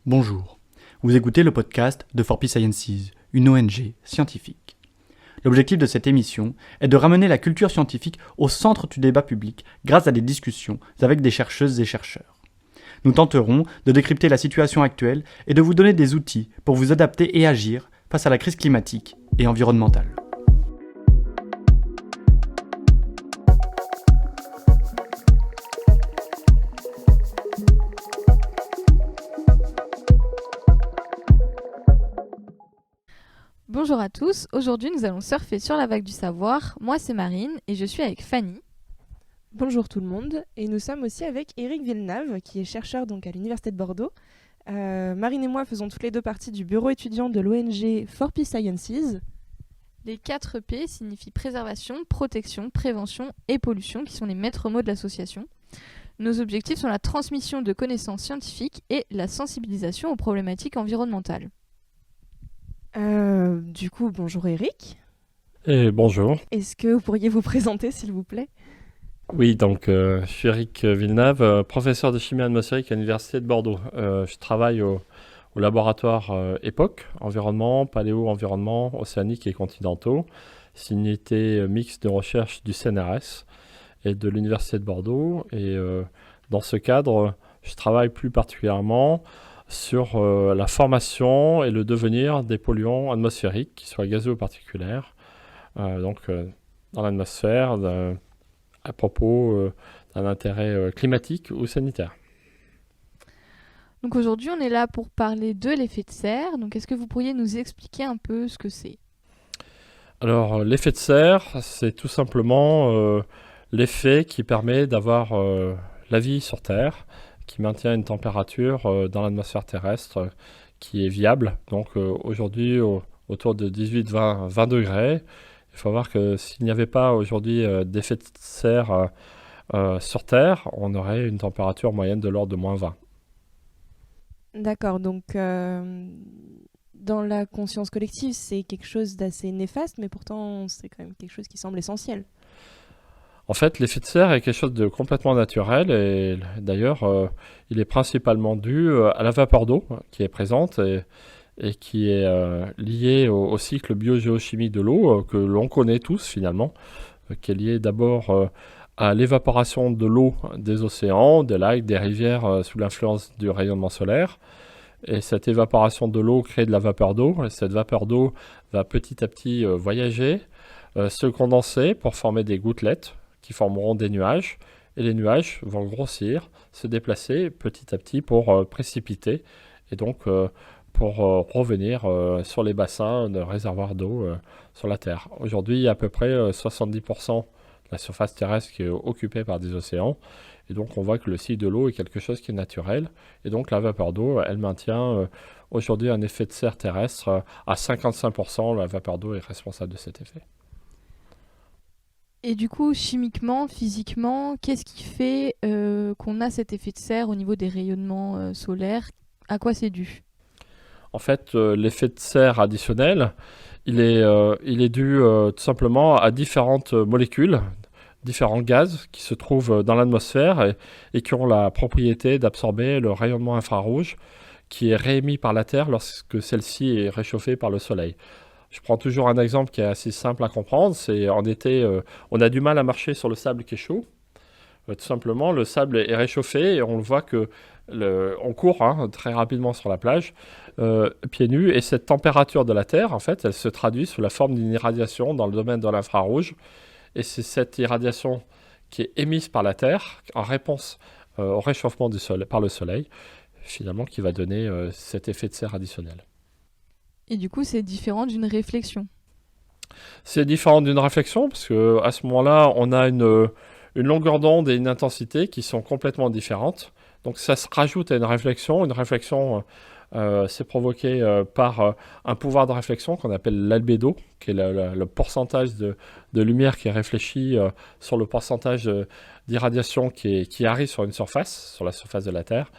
Bonjour, vous écoutez le podcast de For Peace Sciences, une ONG scientifique. L'objectif de cette émission est de ramener la culture scientifique au centre du débat public grâce à des discussions avec des chercheuses et chercheurs. Nous tenterons de décrypter la situation actuelle et de vous donner des outils pour vous adapter et agir face à la crise climatique et environnementale. Bonjour à tous, aujourd'hui nous allons surfer sur la vague du savoir. Moi c'est Marine et je suis avec Fanny. Bonjour tout le monde, et nous sommes aussi avec Éric Villeneuve qui est chercheur donc à l'Université de Bordeaux. Marine et moi faisons toutes les deux partie du bureau étudiant de l'ONG For Peace Sciences. Les 4 P signifient préservation, protection, prévention et pollution qui sont les maîtres mots de l'association. Nos objectifs sont la transmission de connaissances scientifiques et la sensibilisation aux problématiques environnementales. Du coup, bonjour Éric. Et bonjour. Est-ce que vous pourriez vous présenter s'il vous plaît ? Oui, donc je suis Éric Villeneuve, professeur de chimie atmosphérique à l'Université de Bordeaux. Je travaille au laboratoire EPOC, environnement, paléo-environnement, océanique et continentaux. C'est une unité mixte de recherche du CNRS et de l'Université de Bordeaux. Et dans ce cadre, je travaille plus particulièrement sur la formation et le devenir des polluants atmosphériques, qu'ils soient gazeux ou particuliers, dans l'atmosphère, à propos d'un intérêt climatique ou sanitaire. Donc aujourd'hui on est là pour parler de l'effet de serre. Donc est-ce que vous pourriez nous expliquer un peu ce que c'est ? Alors l'effet de serre, c'est tout simplement l'effet qui permet d'avoir la vie sur Terre, qui maintient une température dans l'atmosphère terrestre qui est viable. Donc aujourd'hui autour de 18-20 degrés. Il faut voir que s'il n'y avait pas aujourd'hui d'effet de serre sur Terre, on aurait une température moyenne de l'ordre de moins 20. D'accord, donc dans la conscience collective, c'est quelque chose d'assez néfaste, mais pourtant c'est quand même quelque chose qui semble essentiel. En fait, l'effet de serre est quelque chose de complètement naturel et d'ailleurs, il est principalement dû à la vapeur d'eau qui est présente et qui est liée au cycle biogéochimique de l'eau que l'on connaît tous finalement, qui est lié d'abord à l'évaporation de l'eau des océans, des lacs, des rivières sous l'influence du rayonnement solaire. Et cette évaporation de l'eau crée de la vapeur d'eau et cette vapeur d'eau va petit à petit voyager, se condenser pour former des gouttelettes qui formeront des nuages, et les nuages vont grossir, se déplacer petit à petit pour précipiter, et donc pour revenir sur les bassins de réservoirs d'eau sur la Terre. Aujourd'hui, il y a à peu près 70% de la surface terrestre qui est occupée par des océans, et donc on voit que le cycle de l'eau est quelque chose qui est naturel, et donc la vapeur d'eau, elle maintient aujourd'hui un effet de serre terrestre à 55%, la vapeur d'eau est responsable de cet effet. Et du coup, chimiquement, physiquement, qu'est-ce qui fait qu'on a cet effet de serre au niveau des rayonnements solaires ? À quoi c'est dû ? En fait, l'effet de serre additionnel, il est dû tout simplement à différentes molécules, différents gaz qui se trouvent dans l'atmosphère et qui ont la propriété d'absorber le rayonnement infrarouge qui est réémis par la Terre lorsque celle-ci est réchauffée par le Soleil. Je prends toujours un exemple qui est assez simple à comprendre, c'est en été, on a du mal à marcher sur le sable qui est chaud. Tout simplement, le sable est réchauffé et on le voit que on court très rapidement sur la plage, pieds nus, et cette température de la Terre, en fait, elle se traduit sous la forme d'une irradiation dans le domaine de l'infrarouge. Et c'est cette irradiation qui est émise par la Terre en réponse au réchauffement par le Soleil, finalement, qui va donner cet effet de serre additionnel. Et du coup, c'est différent d'une réflexion. C'est différent d'une réflexion parce qu'à ce moment-là, on a une longueur d'onde et une intensité qui sont complètement différentes. Donc ça se rajoute à une réflexion. Une réflexion, c'est provoqué par un pouvoir de réflexion qu'on appelle l'albédo, qui est le pourcentage de lumière qui est réfléchi sur le pourcentage d'irradiation qui arrive sur la surface de la Terre.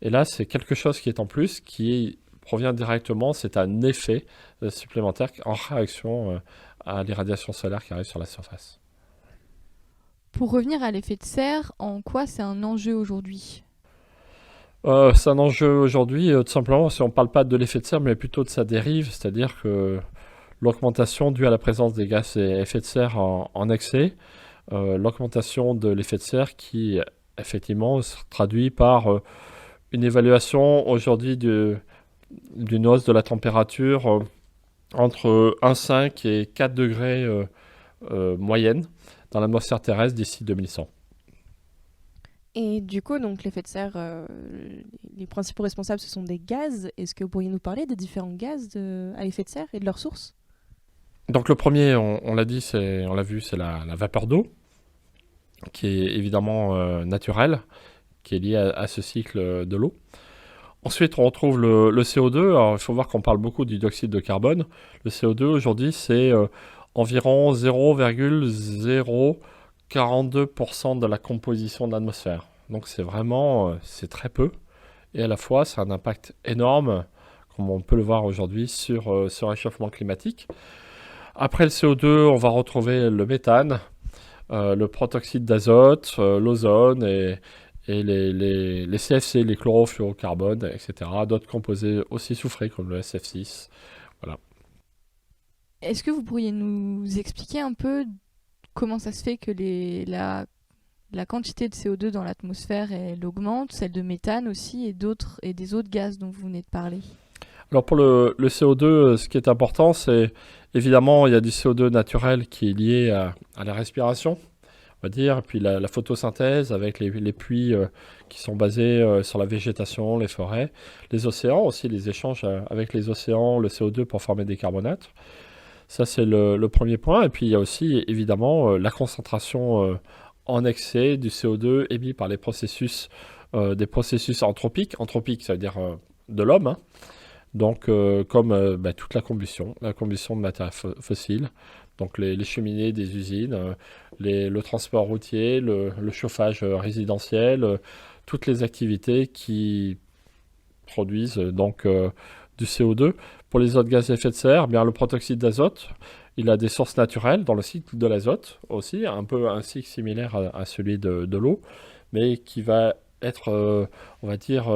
Et là, c'est quelque chose qui est en plus, qui provient directement, c'est un effet supplémentaire en réaction à l'irradiation solaire qui arrive sur la surface. Pour revenir à l'effet de serre, en quoi c'est un enjeu aujourd'hui ? C'est un enjeu aujourd'hui, tout simplement, si on ne parle pas de l'effet de serre, mais plutôt de sa dérive, c'est-à-dire que l'augmentation due à la présence des gaz à effet de serre en excès, l'augmentation de l'effet de serre qui, effectivement, se traduit par une évaluation aujourd'hui d'une hausse de la température entre 1,5 et 4 degrés moyenne dans l'atmosphère terrestre d'ici 2100. Et du coup, donc l'effet de serre, les principaux responsables, ce sont des gaz. Est-ce que vous pourriez nous parler des différents gaz à effet de serre et de leurs sources? Donc le premier, on l'a dit, on l'a vu, c'est la vapeur d'eau, qui est évidemment naturelle, qui est liée à ce cycle de l'eau. Ensuite, on retrouve le CO2. Alors, il faut voir qu'on parle beaucoup du dioxyde de carbone. Le CO2, aujourd'hui, c'est environ 0,042% de la composition de l'atmosphère. Donc, c'est vraiment c'est très peu. Et à la fois, c'est un impact énorme, comme on peut le voir aujourd'hui, sur ce réchauffement climatique. Après le CO2, on va retrouver le méthane, le protoxyde d'azote, l'ozone et les CFC, les chlorofluorocarbones, etc. D'autres composés aussi soufrés comme le SF6. Voilà. Est-ce que vous pourriez nous expliquer un peu comment ça se fait que la quantité de CO2 dans l'atmosphère elle augmente, celle de méthane aussi et des autres gaz dont vous venez de parler? Alors pour le CO2, ce qui est important, c'est évidemment il y a du CO2 naturel qui est lié à la respiration, on va dire, et puis la photosynthèse avec les pluies qui sont basées sur la végétation, les forêts, les océans aussi, les échanges avec les océans, le CO2 pour former des carbonates. Ça, c'est le premier point. Et puis, il y a aussi, évidemment, la concentration en excès du CO2 émis par des processus anthropiques. Anthropiques, ça veut dire de l'homme, hein. Donc, comme toute la combustion de matières fossiles. Donc, les cheminées des usines, le transport routier, le chauffage résidentiel, toutes les activités qui produisent donc du CO2. Pour les autres gaz à effet de serre, bien le protoxyde d'azote, il a des sources naturelles dans le cycle de l'azote aussi, un peu un cycle similaire à celui de l'eau, mais qui va être, on va dire,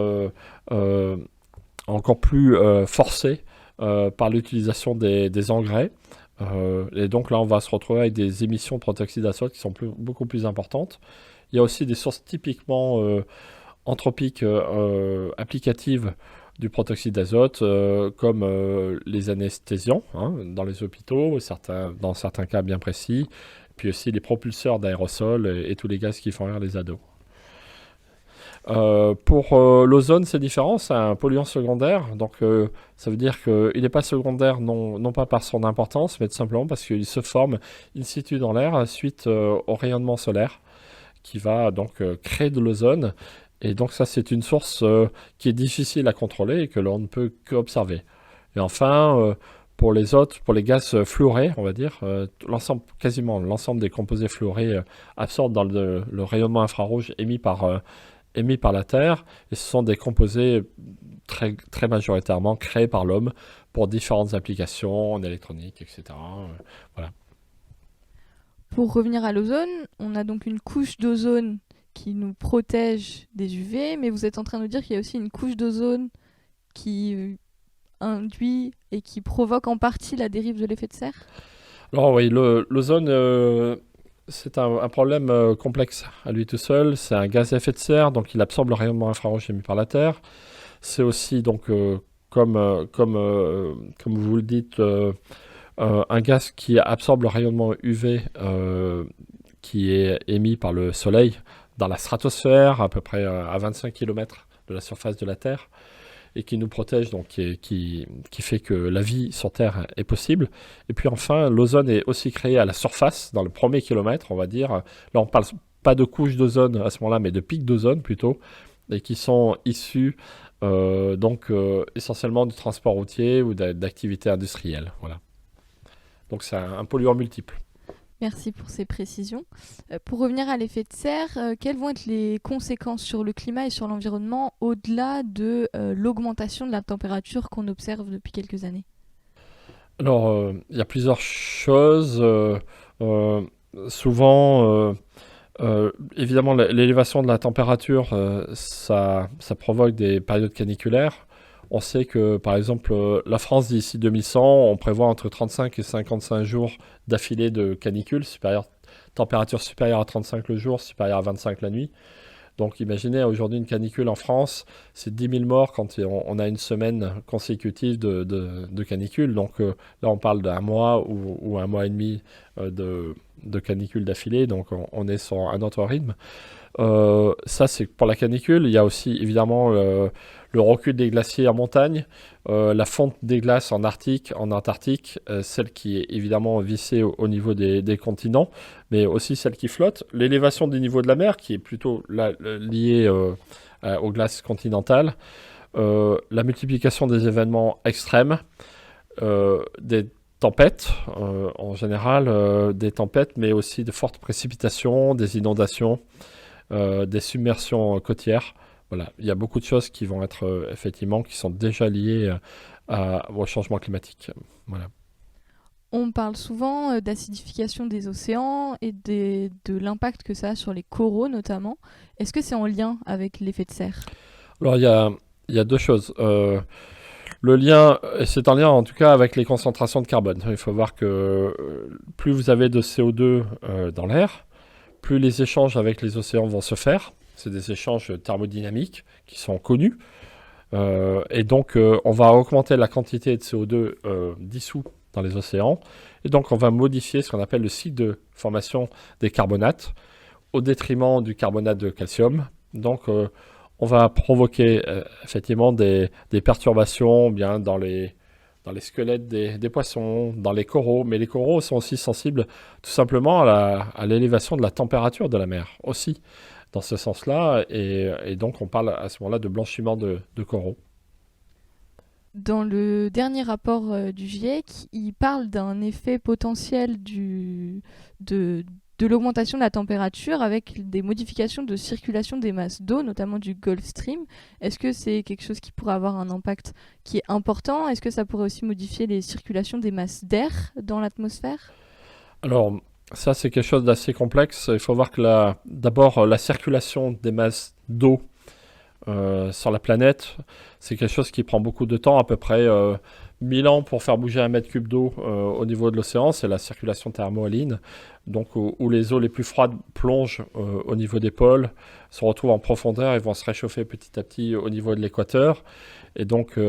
encore plus forcé par l'utilisation des engrais. Et donc là, on va se retrouver avec des émissions de protoxyde d'azote qui sont beaucoup plus importantes. Il y a aussi des sources typiquement anthropiques applicatives du protoxyde d'azote, comme les anesthésiants dans les hôpitaux, dans certains cas bien précis, puis aussi les propulseurs d'aérosols et tous les gaz qui font rire les ados. Pour l'ozone, c'est différent, c'est un polluant secondaire, donc ça veut dire qu'il n'est pas secondaire non pas par son importance, mais tout simplement parce qu'il se forme in situ dans l'air suite au rayonnement solaire qui va donc créer de l'ozone. Et donc ça, c'est une source qui est difficile à contrôler et que l'on ne peut qu'observer. Et enfin, pour les gaz fluorés, on va dire, quasiment l'ensemble des composés fluorés absorbent dans le rayonnement infrarouge émis par la Terre. Et ce sont des composés très, très majoritairement créés par l'homme pour différentes applications en électronique, etc. Voilà. Pour revenir à l'ozone, on a donc une couche d'ozone qui nous protège des UV, mais vous êtes en train de nous dire qu'il y a aussi une couche d'ozone qui induit et qui provoque en partie la dérive de l'effet de serre? Alors oui, l'ozone, c'est un problème complexe à lui tout seul. C'est un gaz à effet de serre, donc il absorbe le rayonnement infrarouge émis par la Terre. C'est aussi, donc, comme vous le dites, un gaz qui absorbe le rayonnement UV qui est émis par le Soleil dans la stratosphère, à peu près à 25 km de la surface de la Terre, et qui nous protège, donc qui fait que la vie sur Terre est possible. Et puis enfin, l'ozone est aussi créé à la surface, dans le premier kilomètre, on va dire. Là, on parle pas de couches d'ozone à ce moment-là, mais de pics d'ozone plutôt, et qui sont issus essentiellement du transport routier ou d'activités industrielles. Voilà. Donc c'est un polluant multiple. Merci pour ces précisions. Pour revenir à l'effet de serre, quelles vont être les conséquences sur le climat et sur l'environnement au-delà de l'augmentation de la température qu'on observe depuis quelques années? Alors, il y a plusieurs choses. Souvent, Évidemment, l'élévation de la température, ça provoque des périodes caniculaires. On sait que, par exemple, la France, d'ici 2100, on prévoit entre 35 et 55 jours d'affilée de canicule, température supérieure à 35 le jour, supérieure à 25 la nuit. Donc imaginez aujourd'hui une canicule en France, c'est 10 000 morts quand on a une semaine consécutive de canicule. Donc là on parle d'un mois ou un mois et demi de canicule d'affilée, donc on est sur un autre rythme. Ça c'est pour la canicule. Il y a aussi évidemment le recul des glaciers en montagne, la fonte des glaces en Arctique, en Antarctique, celle qui est évidemment vissée au niveau des continents, mais aussi celle qui flotte, l'élévation du niveau de la mer qui est plutôt liée aux glaces continentales, la multiplication des événements extrêmes, des tempêtes en général, des tempêtes, mais aussi de fortes précipitations, des inondations, des submersions côtières. Voilà, il y a beaucoup de choses qui vont être effectivement qui sont déjà liées au changement climatique. Voilà. On parle souvent d'acidification des océans et de l'impact que ça a sur les coraux notamment. Est-ce que c'est en lien avec l'effet de serre? Alors il y a deux choses. Le lien, c'est en lien en tout cas avec les concentrations de carbone. Il faut voir que plus vous avez de CO2 dans l'air, plus les échanges avec les océans vont se faire. C'est des échanges thermodynamiques qui sont connus. Et donc, on va augmenter la quantité de CO2 dissous dans les océans. Et donc, on va modifier ce qu'on appelle le cycle de formation des carbonates au détriment du carbonate de calcium. Donc, on va provoquer effectivement des perturbations bien dans les squelettes des poissons, dans les coraux. Mais les coraux sont aussi sensibles tout simplement à l'élévation de la température de la mer aussi. Dans ce sens-là, et donc on parle à ce moment-là de blanchiment de coraux. Dans le dernier rapport du GIEC, il parle d'un effet potentiel de l'augmentation de la température avec des modifications de circulation des masses d'eau, notamment du Gulf Stream. Est-ce que c'est quelque chose qui pourrait avoir un impact qui est important? Est-ce que ça pourrait aussi modifier les circulations des masses d'air dans l'atmosphère? Alors, ça, c'est quelque chose d'assez complexe. Il faut voir que d'abord, la circulation des masses d'eau sur la planète, c'est quelque chose qui prend beaucoup de temps, à peu près 1000 ans pour faire bouger un mètre cube d'eau au niveau de l'océan. C'est la circulation thermohaline, donc où les eaux les plus froides plongent au niveau des pôles, se retrouvent en profondeur et vont se réchauffer petit à petit au niveau de l'équateur. Et donc,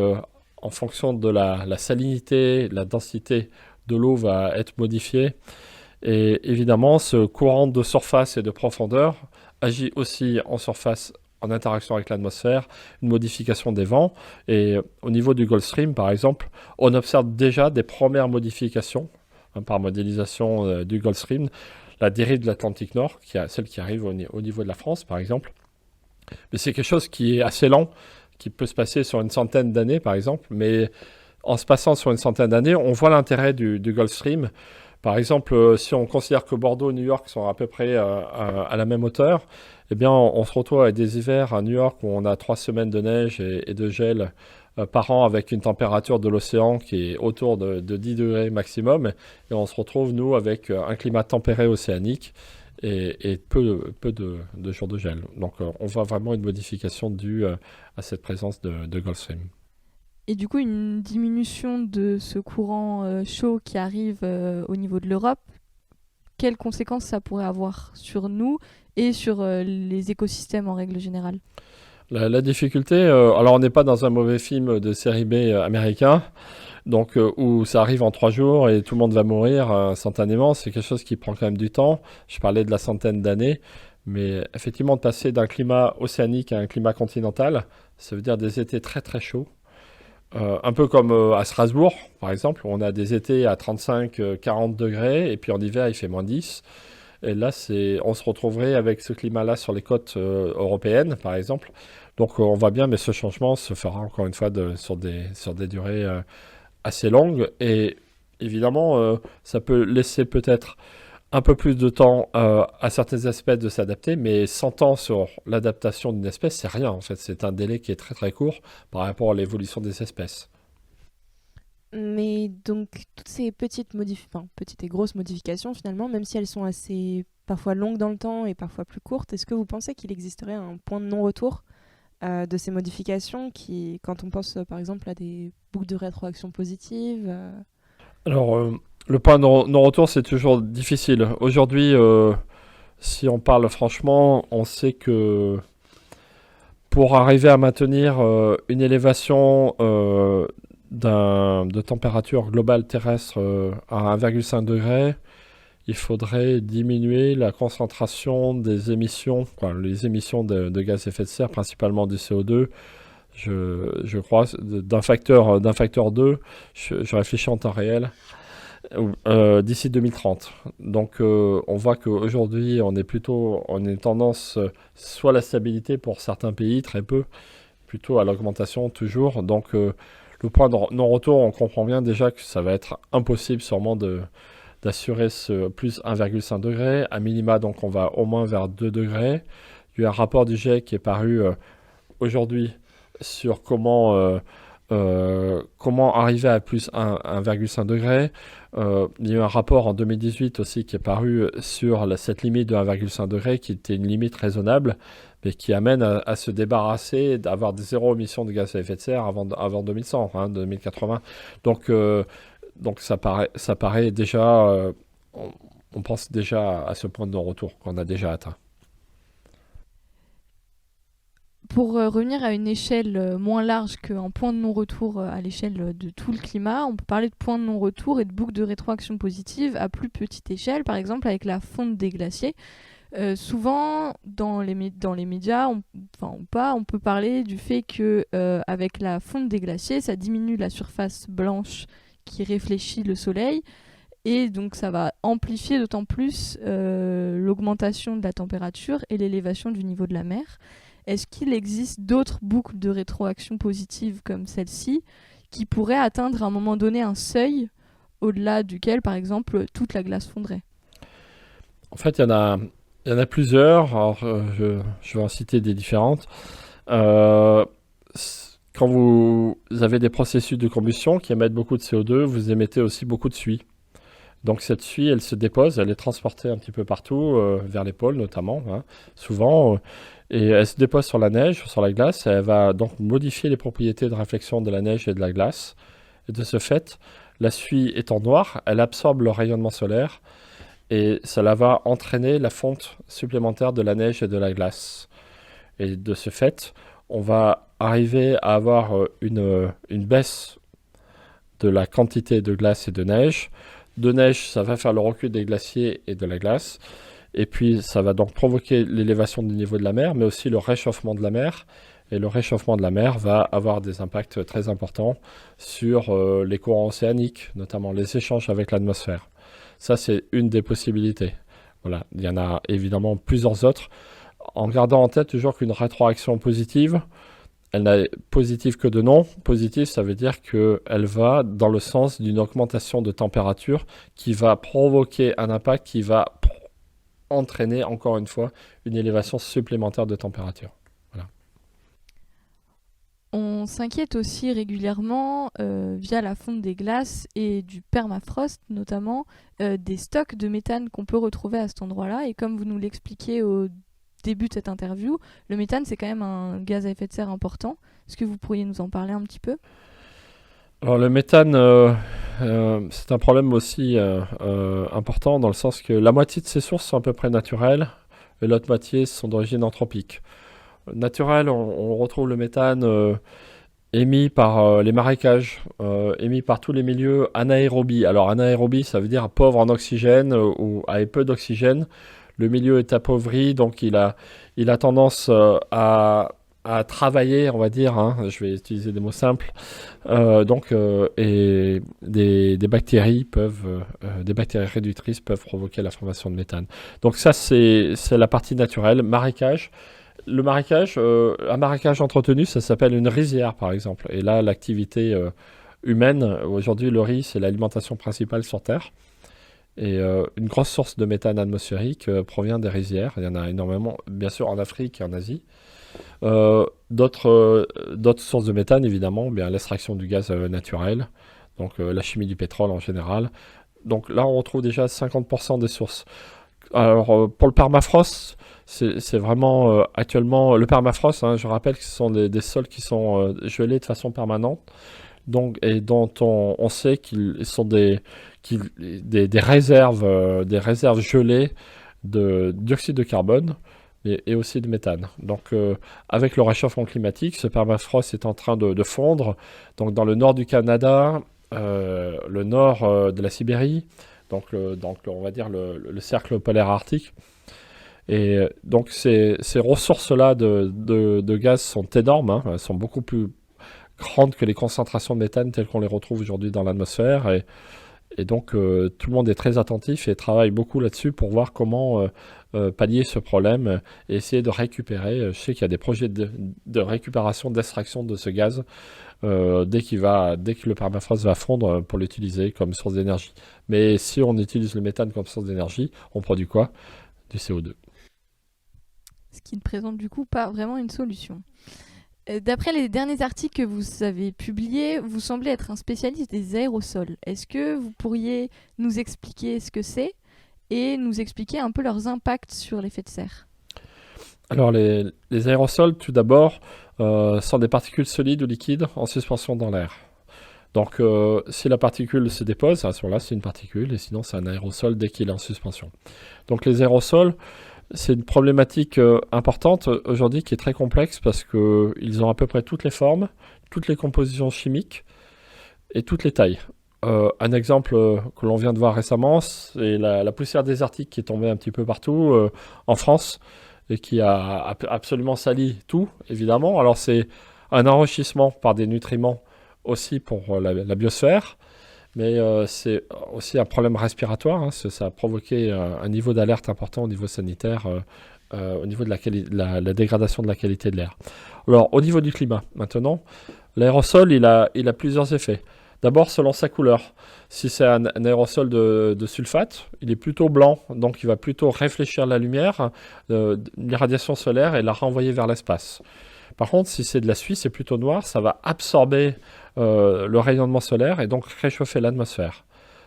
en fonction de la salinité, la densité de l'eau va être modifiée. Et évidemment, ce courant de surface et de profondeur agit aussi en surface en interaction avec l'atmosphère, une modification des vents. Et au niveau du Gulf Stream, par exemple, on observe déjà des premières modifications par modélisation du Gulf Stream. La dérive de l'Atlantique Nord, celle qui arrive au niveau de la France, par exemple. Mais c'est quelque chose qui est assez lent, qui peut se passer sur une centaine d'années, par exemple. Mais en se passant sur une centaine d'années, on voit l'intérêt du Gulf Stream. Par exemple, si on considère que Bordeaux et New York sont à peu près à la même hauteur, eh bien, on se retrouve avec des hivers à New York où on a 3 semaines de neige et de gel par an avec une température de l'océan qui est autour de 10 degrés maximum. Et on se retrouve, nous, avec un climat tempéré océanique et peu de jours de gel. Donc, on voit vraiment une modification due à cette présence de Gulf Stream. Et du coup, une diminution de ce courant chaud qui arrive au niveau de l'Europe, quelles conséquences ça pourrait avoir sur nous et sur les écosystèmes en règle générale? La difficulté, alors on n'est pas dans un mauvais film de série B américain, donc où ça arrive en 3 jours et tout le monde va mourir instantanément. C'est quelque chose qui prend quand même du temps. Je parlais de la centaine d'années, mais effectivement, passer d'un climat océanique à un climat continental, ça veut dire des étés très très chauds. Un peu comme à Strasbourg, par exemple, où on a des étés à 35-40 degrés, et puis en hiver, il fait -10. Et là, on se retrouverait avec ce climat-là sur les côtes européennes, par exemple. Donc, on voit bien, mais ce changement se fera encore une fois sur des durées assez longues. Et évidemment, ça peut laisser peut-être un peu plus de temps à certaines espèces de s'adapter, mais 100 ans sur l'adaptation d'une espèce, c'est rien en fait. C'est un délai qui est très très court par rapport à l'évolution des espèces. Mais donc, toutes ces petites et grosses modifications, finalement, même si elles sont assez parfois longues dans le temps et parfois plus courtes, est-ce que vous pensez qu'il existerait un point de non-retour de ces modifications quand on pense par exemple à des boucles de rétroaction positive Alors, le point de non-retour, c'est toujours difficile. Aujourd'hui, si on parle franchement, on sait que pour arriver à maintenir une élévation de température globale terrestre à 1,5 degré, il faudrait diminuer la concentration des émissions, les émissions de gaz à effet de serre, principalement du CO2, je crois, d'un facteur 2, je réfléchis en temps réel, d'ici 2030. Donc on voit qu'aujourd'hui, on est une tendance soit à la stabilité pour certains pays, très peu, plutôt à l'augmentation toujours. Donc le point de non-retour, on comprend bien déjà que ça va être impossible sûrement d'assurer ce plus 1,5 degré. À minima, donc on va au moins vers 2 degrés. Il y a un rapport du GIEC qui est paru aujourd'hui sur comment arriver à plus 1,5 degré. Il y a eu un rapport en 2018 aussi qui est paru sur cette limite de 1,5 degré qui était une limite raisonnable, mais qui amène à se débarrasser, d'avoir des zéro émissions de gaz à effet de serre avant 2100, 2080. Donc ça paraît déjà, on pense déjà à ce point de non-retour qu'on a déjà atteint. Pour revenir à une échelle moins large qu'un point de non-retour à l'échelle de tout le climat, on peut parler de point de non-retour et de boucle de rétroaction positive à plus petite échelle, par exemple avec la fonte des glaciers. Souvent, dans les médias, on peut parler du fait que avec la fonte des glaciers, ça diminue la surface blanche qui réfléchit le soleil, et donc ça va amplifier d'autant plus l'augmentation de la température et l'élévation du niveau de la mer. Est-ce qu'il existe d'autres boucles de rétroaction positive comme celle-ci qui pourraient atteindre à un moment donné un seuil au-delà duquel, par exemple, toute la glace fondrait? En fait, il y en a plusieurs. Alors, je vais en citer des différentes. Quand vous avez des processus de combustion qui émettent beaucoup de CO2, vous émettez aussi beaucoup de suie. Donc cette suie, elle se dépose, elle est transportée un petit peu partout, vers les pôles notamment, souvent, et elle se dépose sur la neige, sur la glace, et elle va donc modifier les propriétés de réflexion de la neige et de la glace. Et de ce fait, la suie étant noire, elle absorbe le rayonnement solaire, et cela va entraîner la fonte supplémentaire de la neige et de la glace. Et de ce fait, on va arriver à avoir une baisse de la quantité de glace et de neige. De neige, ça va faire le recul des glaciers et de la glace. Et puis, ça va donc provoquer l'élévation du niveau de la mer, mais aussi le réchauffement de la mer. Et le réchauffement de la mer va avoir des impacts très importants sur les courants océaniques, notamment les échanges avec l'atmosphère. Ça, c'est une des possibilités. Voilà. Il y en a évidemment plusieurs autres. En gardant en tête toujours qu'une rétroaction positive, elle n'est positive que de nom. Positive, ça veut dire qu'elle va dans le sens d'une augmentation de température qui va provoquer un impact qui va entraîner, encore une fois, une élévation supplémentaire de température. Voilà. On s'inquiète aussi régulièrement, via la fonte des glaces et du permafrost notamment, des stocks de méthane qu'on peut retrouver à cet endroit-là. Et comme vous nous l'expliquiez au début de cette interview, le méthane, c'est quand même un gaz à effet de serre important. Est-ce que vous pourriez nous en parler un petit peu? Alors le méthane, c'est un problème aussi important dans le sens que la moitié de ses sources sont à peu près naturelles et l'autre moitié sont d'origine anthropique. Naturel, on retrouve le méthane émis par les marécages, émis par tous les milieux anaérobie. Alors anaérobie, ça veut dire pauvre en oxygène ou avec peu d'oxygène. Le milieu est appauvri, donc il a tendance à travailler, on va dire, je vais utiliser des mots simples, et des bactéries des bactéries réductrices peuvent provoquer la formation de méthane. Donc ça, c'est la partie naturelle. Marécage. Le marécage, un marécage entretenu, ça s'appelle une rizière, par exemple. Et là, l'activité humaine, aujourd'hui, le riz, c'est l'alimentation principale sur Terre. Et une grosse source de méthane atmosphérique provient des rizières. Il y en a énormément, bien sûr, en Afrique et en Asie. D'autres sources de méthane, évidemment, bien l'extraction du gaz naturel, donc la chimie du pétrole en général. Donc là, on retrouve déjà 50% des sources. Alors, pour le permafrost, c'est vraiment actuellement le permafrost, hein, je rappelle que ce sont des sols qui sont gelés de façon permanente, donc, et dont on sait qu'ils sont des réserves gelées de dioxyde de carbone et aussi de méthane. Donc, avec le réchauffement climatique, ce permafrost est en train de fondre. Donc, dans le nord du Canada, le nord de la Sibérie, on va dire le cercle polaire arctique. Et donc ces ressources-là de gaz sont énormes, hein. Elles sont beaucoup plus grandes que les concentrations de méthane telles qu'on les retrouve aujourd'hui dans l'atmosphère. Et donc tout le monde est très attentif et travaille beaucoup là-dessus pour voir comment pallier ce problème et essayer de récupérer. Je sais qu'il y a des projets de récupération, d'extraction de ce gaz dès que le permafrost va fondre pour l'utiliser comme source d'énergie. Mais si on utilise le méthane comme source d'énergie, on produit quoi? Du CO2. Ce qui ne présente du coup pas vraiment une solution. D'après les derniers articles que vous avez publiés, vous semblez être un spécialiste des aérosols. Est-ce que vous pourriez nous expliquer ce que c'est et nous expliquer un peu leurs impacts sur l'effet de serre? Alors les aérosols, tout d'abord, sont des particules solides ou liquides en suspension dans l'air. Donc si la particule se dépose, à ce moment-là c'est une particule, et sinon c'est un aérosol dès qu'il est en suspension. Donc les aérosols, c'est une problématique importante aujourd'hui qui est très complexe parce qu'ils ont à peu près toutes les formes, toutes les compositions chimiques et toutes les tailles. Un exemple que l'on vient de voir récemment, c'est la poussière désertique qui est tombée un petit peu partout en France et qui a absolument sali tout, évidemment. Alors c'est un enrichissement par des nutriments aussi pour la biosphère, mais c'est aussi un problème respiratoire, hein, ça a provoqué un niveau d'alerte important au niveau sanitaire, au niveau de la dégradation de la qualité de l'air. Alors au niveau du climat, maintenant, l'aérosol, il a plusieurs effets. D'abord, selon sa couleur. Si c'est un aérosol de sulfate, il est plutôt blanc, donc il va plutôt réfléchir la lumière, l'irradiation solaire et la renvoyer vers l'espace. Par contre, si c'est de la suie, c'est plutôt noir, ça va absorber le rayonnement solaire et donc réchauffer l'atmosphère.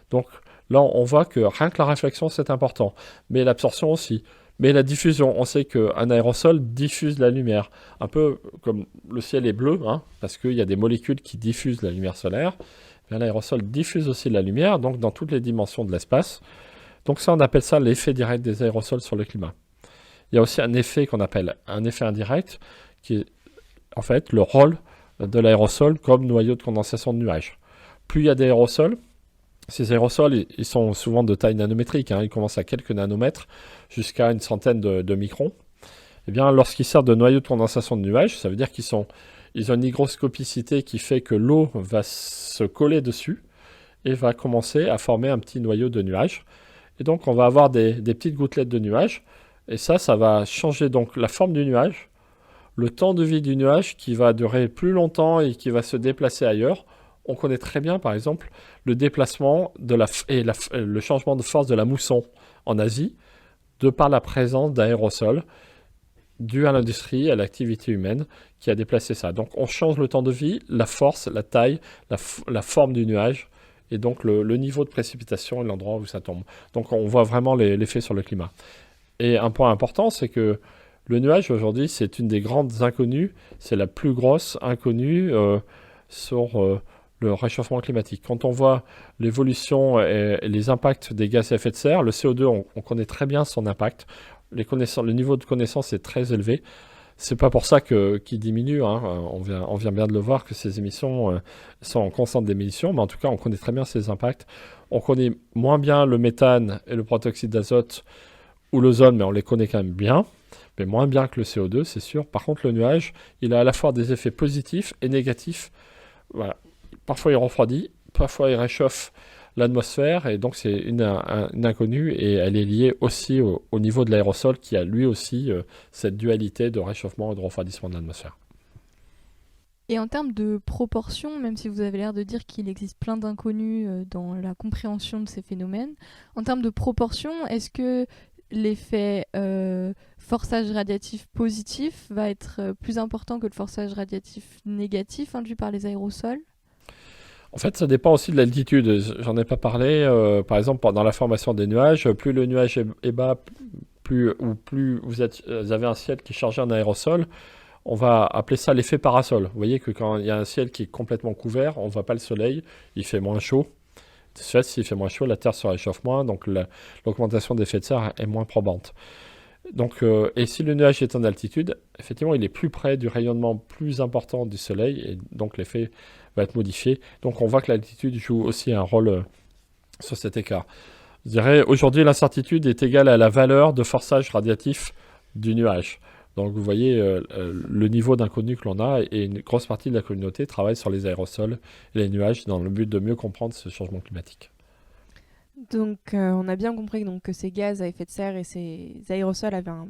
Donc là, on voit que rien que la réflexion, c'est important, mais l'absorption aussi. Mais la diffusion, on sait qu'un aérosol diffuse la lumière, un peu comme le ciel est bleu, hein, parce qu'il y a des molécules qui diffusent la lumière solaire. L'aérosol diffuse aussi la lumière, donc dans toutes les dimensions de l'espace. Donc ça, on appelle ça l'effet direct des aérosols sur le climat. Il y a aussi un effet qu'on appelle un effet indirect, qui est en fait le rôle de l'aérosol comme noyau de condensation de nuages. Plus il y a d'aérosols, ces aérosols, ils sont souvent de taille nanométrique, hein, ils commencent à quelques nanomètres jusqu'à une centaine de microns. Eh bien, lorsqu'ils servent de noyau de condensation de nuages, ça veut dire qu'ils ont une hygroscopicité qui fait que l'eau va se coller dessus et va commencer à former un petit noyau de nuage. Et donc, on va avoir des petites gouttelettes de nuages. Et ça va changer donc la forme du nuage, le temps de vie du nuage qui va durer plus longtemps et qui va se déplacer ailleurs. On connaît très bien, par exemple, le déplacement le changement de force de la mousson en Asie, de par la présence d'aérosols dû à l'industrie, à l'activité humaine qui a déplacé ça. Donc on change le temps de vie, la force, la taille, la forme du nuage et donc le niveau de précipitation et l'endroit où ça tombe. Donc on voit vraiment l'effet sur le climat. Et un point important, c'est que le nuage aujourd'hui, c'est une des grandes inconnues, c'est la plus grosse inconnue sur le réchauffement climatique. Quand on voit l'évolution et les impacts des gaz à effet de serre, le CO2, on connaît très bien son impact. Le niveau de connaissance est très élevé. C'est pas pour ça qu'il diminue, hein. On vient bien de le voir que ces émissions sont en constante diminution, mais en tout cas, on connaît très bien ces impacts. On connaît moins bien le méthane et le protoxyde d'azote ou l'ozone, mais on les connaît quand même bien, mais moins bien que le CO2, c'est sûr. Par contre, le nuage, il a à la fois des effets positifs et négatifs. Voilà. Parfois, il refroidit, parfois, il réchauffe l'atmosphère, et donc c'est une inconnue, et elle est liée aussi au niveau de l'aérosol qui a lui aussi cette dualité de réchauffement et de refroidissement de l'atmosphère. Et en termes de proportion, même si vous avez l'air de dire qu'il existe plein d'inconnus dans la compréhension de ces phénomènes, en termes de proportion, est-ce que l'effet forçage radiatif positif va être plus important que le forçage radiatif négatif induit par les aérosols? En fait, ça dépend aussi de l'altitude. J'en ai pas parlé. Par exemple, dans la formation des nuages, plus le nuage est bas, plus vous avez un ciel qui est chargé en aérosol. On va appeler ça l'effet parasol. Vous voyez que quand il y a un ciel qui est complètement couvert, on ne voit pas le soleil, il fait moins chaud. De ce fait, s'il fait moins chaud, la Terre se réchauffe moins, donc l'augmentation d'effet de serre est moins probante. Donc, et si le nuage est en altitude, effectivement, il est plus près du rayonnement plus important du soleil, et donc l'effet va être modifié. Donc on voit que l'altitude joue aussi un rôle sur cet écart. Je dirais, aujourd'hui, l'incertitude est égale à la valeur de forçage radiatif du nuage. Donc vous voyez le niveau d'inconnu que l'on a, et une grosse partie de la communauté travaille sur les aérosols et les nuages dans le but de mieux comprendre ce changement climatique. Donc, on a bien compris donc, que ces gaz à effet de serre et ces aérosols avaient un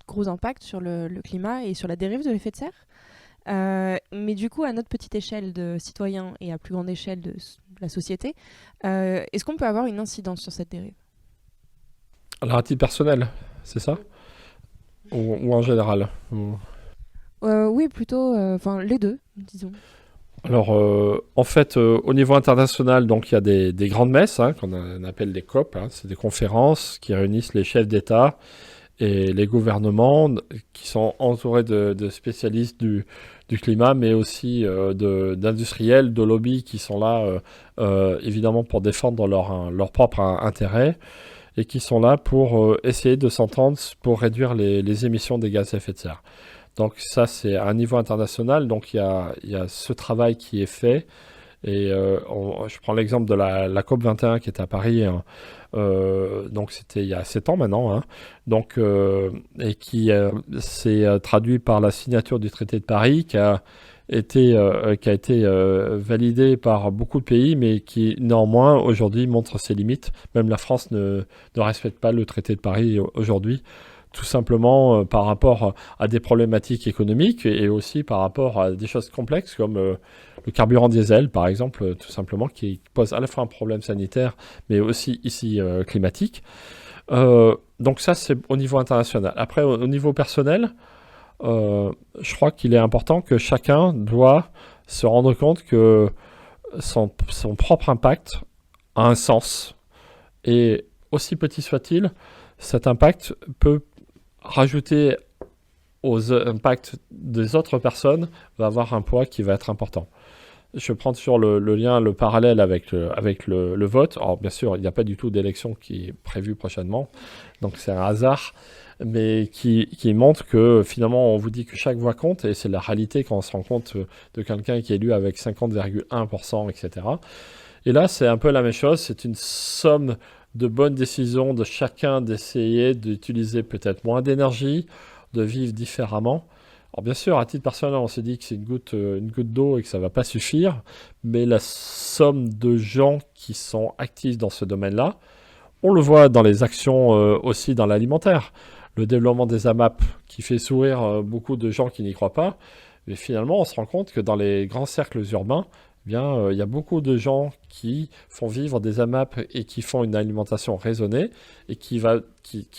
gros impact sur le climat et sur la dérive de l'effet de serre. Mais du coup, à notre petite échelle de citoyens et à plus grande échelle de la société, est-ce qu'on peut avoir une incidence sur cette dérive ? Alors à titre personnel, c'est ça ? Ou en général ? Oui, plutôt les deux, disons. Alors, en fait, au niveau international, donc il y a des grandes messes, qu'on appelle des COP. C'est des conférences qui réunissent les chefs d'État et les gouvernements, qui sont entourés de spécialistes du climat, mais aussi d'industriels, de lobbies qui sont là, évidemment, pour défendre leur propre intérêt, et qui sont là pour essayer de s'entendre pour réduire les émissions des gaz à effet de serre. Donc ça, c'est à un niveau international. Donc il y a ce travail qui est fait. Et je prends l'exemple de la COP21 qui était à Paris. Donc c'était il y a 7 ans maintenant. Donc, et qui s'est traduit par la signature du traité de Paris, qui a été validé par beaucoup de pays, mais qui néanmoins aujourd'hui montre ses limites. Même la France ne respecte pas le traité de Paris aujourd'hui, tout simplement par rapport à des problématiques économiques, et aussi par rapport à des choses complexes comme le carburant diesel, par exemple, tout simplement, qui pose à la fois un problème sanitaire, mais aussi ici climatique. Donc ça, c'est au niveau international. Après, au niveau personnel, je crois qu'il est important que chacun doit se rendre compte que son propre impact a un sens. Et aussi petit soit-il, cet impact peut rajouter aux impacts des autres personnes, va avoir un poids qui va être important. Je prends toujours le parallèle avec le vote. Alors bien sûr, il n'y a pas du tout d'élection qui est prévue prochainement, donc c'est un hasard, mais qui montre que finalement on vous dit que chaque voix compte, et c'est la réalité quand on se rend compte de quelqu'un qui est élu avec 50,1%, etc. Et là, c'est un peu la même chose, c'est une somme de bonnes décisions de chacun d'essayer d'utiliser peut-être moins d'énergie, de vivre différemment. Alors bien sûr, à titre personnel, on se dit que c'est une goutte d'eau et que ça ne va pas suffire, mais la somme de gens qui sont actifs dans ce domaine-là, on le voit dans les actions aussi dans l'alimentaire. Le développement des AMAP qui fait sourire beaucoup de gens qui n'y croient pas, mais finalement, on se rend compte que dans les grands cercles urbains, il y a beaucoup de gens qui font vivre des AMAP et qui font une alimentation raisonnée, et qui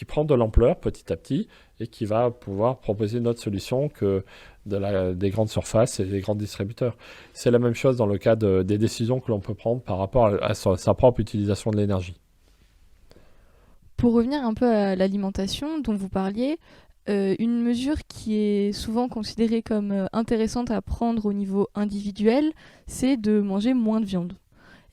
prend de l'ampleur petit à petit, et qui va pouvoir proposer une autre solution que des grandes surfaces et des grands distributeurs. C'est la même chose dans le cas des décisions que l'on peut prendre par rapport à sa propre utilisation de l'énergie. Pour revenir un peu à l'alimentation dont vous parliez, une mesure qui est souvent considérée comme intéressante à prendre au niveau individuel, c'est de manger moins de viande.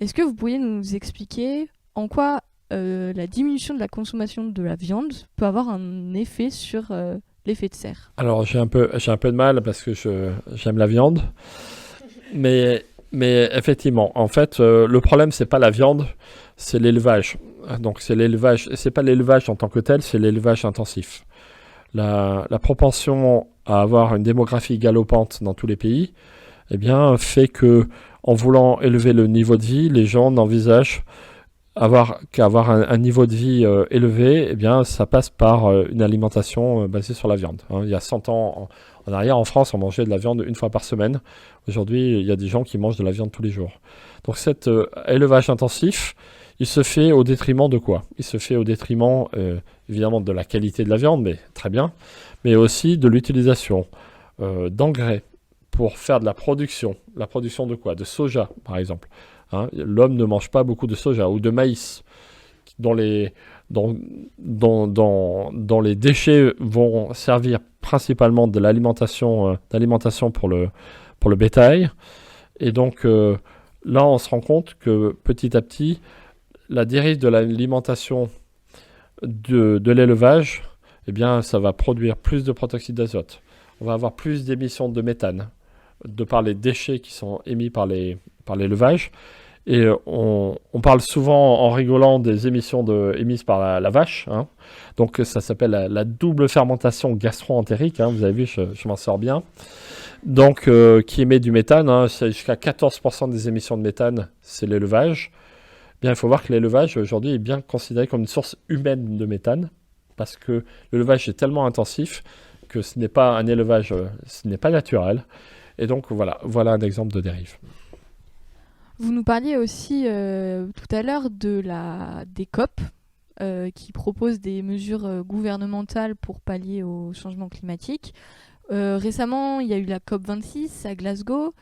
Est-ce que vous pourriez nous expliquer en quoi la diminution de la consommation de la viande peut avoir un effet sur l'effet de serre ? Alors j'ai un peu de mal parce que j'aime la viande, mais effectivement, en fait, le problème c'est pas la viande, c'est l'élevage. Donc c'est l'élevage, c'est pas l'élevage en tant que tel, c'est l'élevage intensif. La propension à avoir une démographie galopante dans tous les pays, eh bien, fait que, en voulant élever le niveau de vie, les gens n'envisagent qu'avoir un niveau de vie élevé, eh bien, ça passe par une alimentation basée sur la viande. Il y a 100 ans en arrière, en France, on mangeait de la viande une fois par semaine. Aujourd'hui, il y a des gens qui mangent de la viande tous les jours. Donc cet élevage intensif, il se fait au détriment de quoi ? Il se fait au détriment, évidemment, de la qualité de la viande, mais très bien, mais aussi de l'utilisation d'engrais pour faire de la production. La production de quoi? De soja, par exemple. Hein, l'homme ne mange pas beaucoup de soja ou de maïs, dont les déchets vont servir principalement de d'alimentation pour le bétail. Et donc là, on se rend compte que petit à petit, la dérive de l'alimentation de l'élevage, eh bien, ça va produire plus de protoxyde d'azote. On va avoir plus d'émissions de méthane de par les déchets qui sont émis par l'élevage. Et on parle souvent en rigolant des émissions émises par la vache. Hein. Donc ça s'appelle la double fermentation gastro-entérique. Hein. Vous avez vu, je m'en sors bien. Donc qui émet du méthane. Hein. C'est jusqu'à 14% des émissions de méthane, c'est l'élevage. Bien, il faut voir que l'élevage aujourd'hui est bien considéré comme une source humaine de méthane parce que l'élevage est tellement intensif que ce n'est pas un élevage, ce n'est pas naturel. Et donc voilà un exemple de dérive. Vous nous parliez aussi tout à l'heure des COP qui proposent des mesures gouvernementales pour pallier au changement climatique. Récemment, il y a eu la COP26 à Glasgow.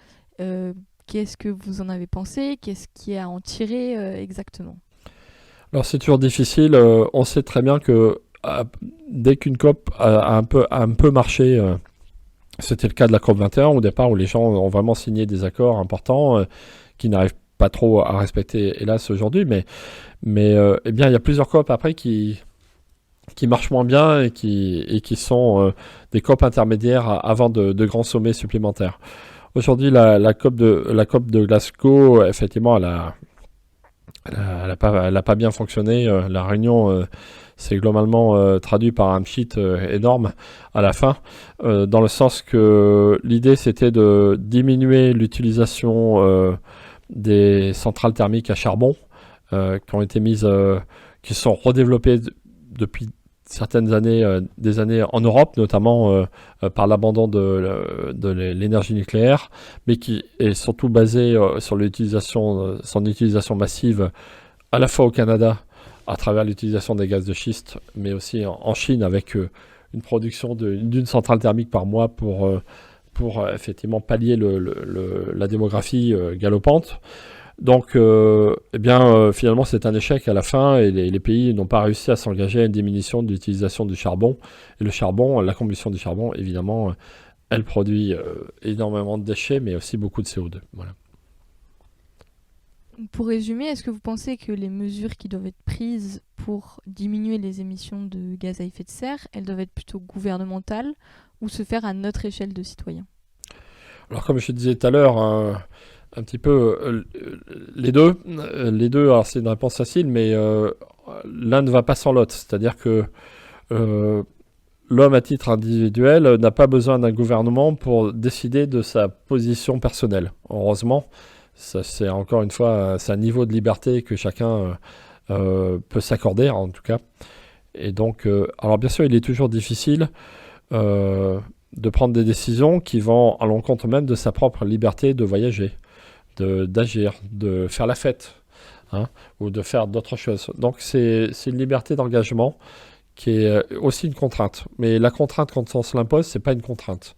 Qu'est-ce que vous en avez pensé? Qu'est-ce qui est à en tirer exactement? Alors c'est toujours difficile. On sait très bien que dès qu'une COP a un peu marché, c'était le cas de la COP 21 au départ où les gens ont vraiment signé des accords importants qui n'arrivent pas trop à respecter, hélas, aujourd'hui. Mais eh bien, il y a plusieurs COP après qui marchent moins bien et qui sont des COP intermédiaires avant de grands sommets supplémentaires. Aujourd'hui, la COP de Glasgow, effectivement, elle a pas bien fonctionné. La réunion s'est globalement traduit par un pchit énorme à la fin, dans le sens que l'idée, c'était de diminuer l'utilisation des centrales thermiques à charbon qui ont été qui sont redéveloppées depuis certaines années, des années en Europe, notamment par l'abandon de l'énergie nucléaire, mais qui est surtout basée sur son utilisation massive à la fois au Canada, à travers l'utilisation des gaz de schiste, mais aussi en Chine avec une production d'une centrale thermique par mois pour effectivement pallier la démographie galopante. Donc, finalement, c'est un échec à la fin et les pays n'ont pas réussi à s'engager à une diminution de l'utilisation du charbon. Et le charbon, la combustion du charbon, évidemment, elle produit énormément de déchets, mais aussi beaucoup de CO2. Voilà. Pour résumer, est-ce que vous pensez que les mesures qui doivent être prises pour diminuer les émissions de gaz à effet de serre, elles doivent être plutôt gouvernementales ou se faire à notre échelle de citoyens? Alors, comme je disais tout à l'heure, un petit peu les deux. Alors c'est une réponse facile, mais l'un ne va pas sans l'autre. C'est-à-dire que l'homme à titre individuel n'a pas besoin d'un gouvernement pour décider de sa position personnelle. Heureusement, ça, c'est encore une fois, c'est un niveau de liberté que chacun peut s'accorder, en tout cas. Et donc, alors bien sûr, il est toujours difficile de prendre des décisions qui vont à l'encontre même de sa propre liberté de voyager, d'agir, de faire la fête, hein, ou de faire d'autres choses. Donc c'est une liberté d'engagement qui est aussi une contrainte. Mais la contrainte, quand on se l'impose, c'est pas une contrainte.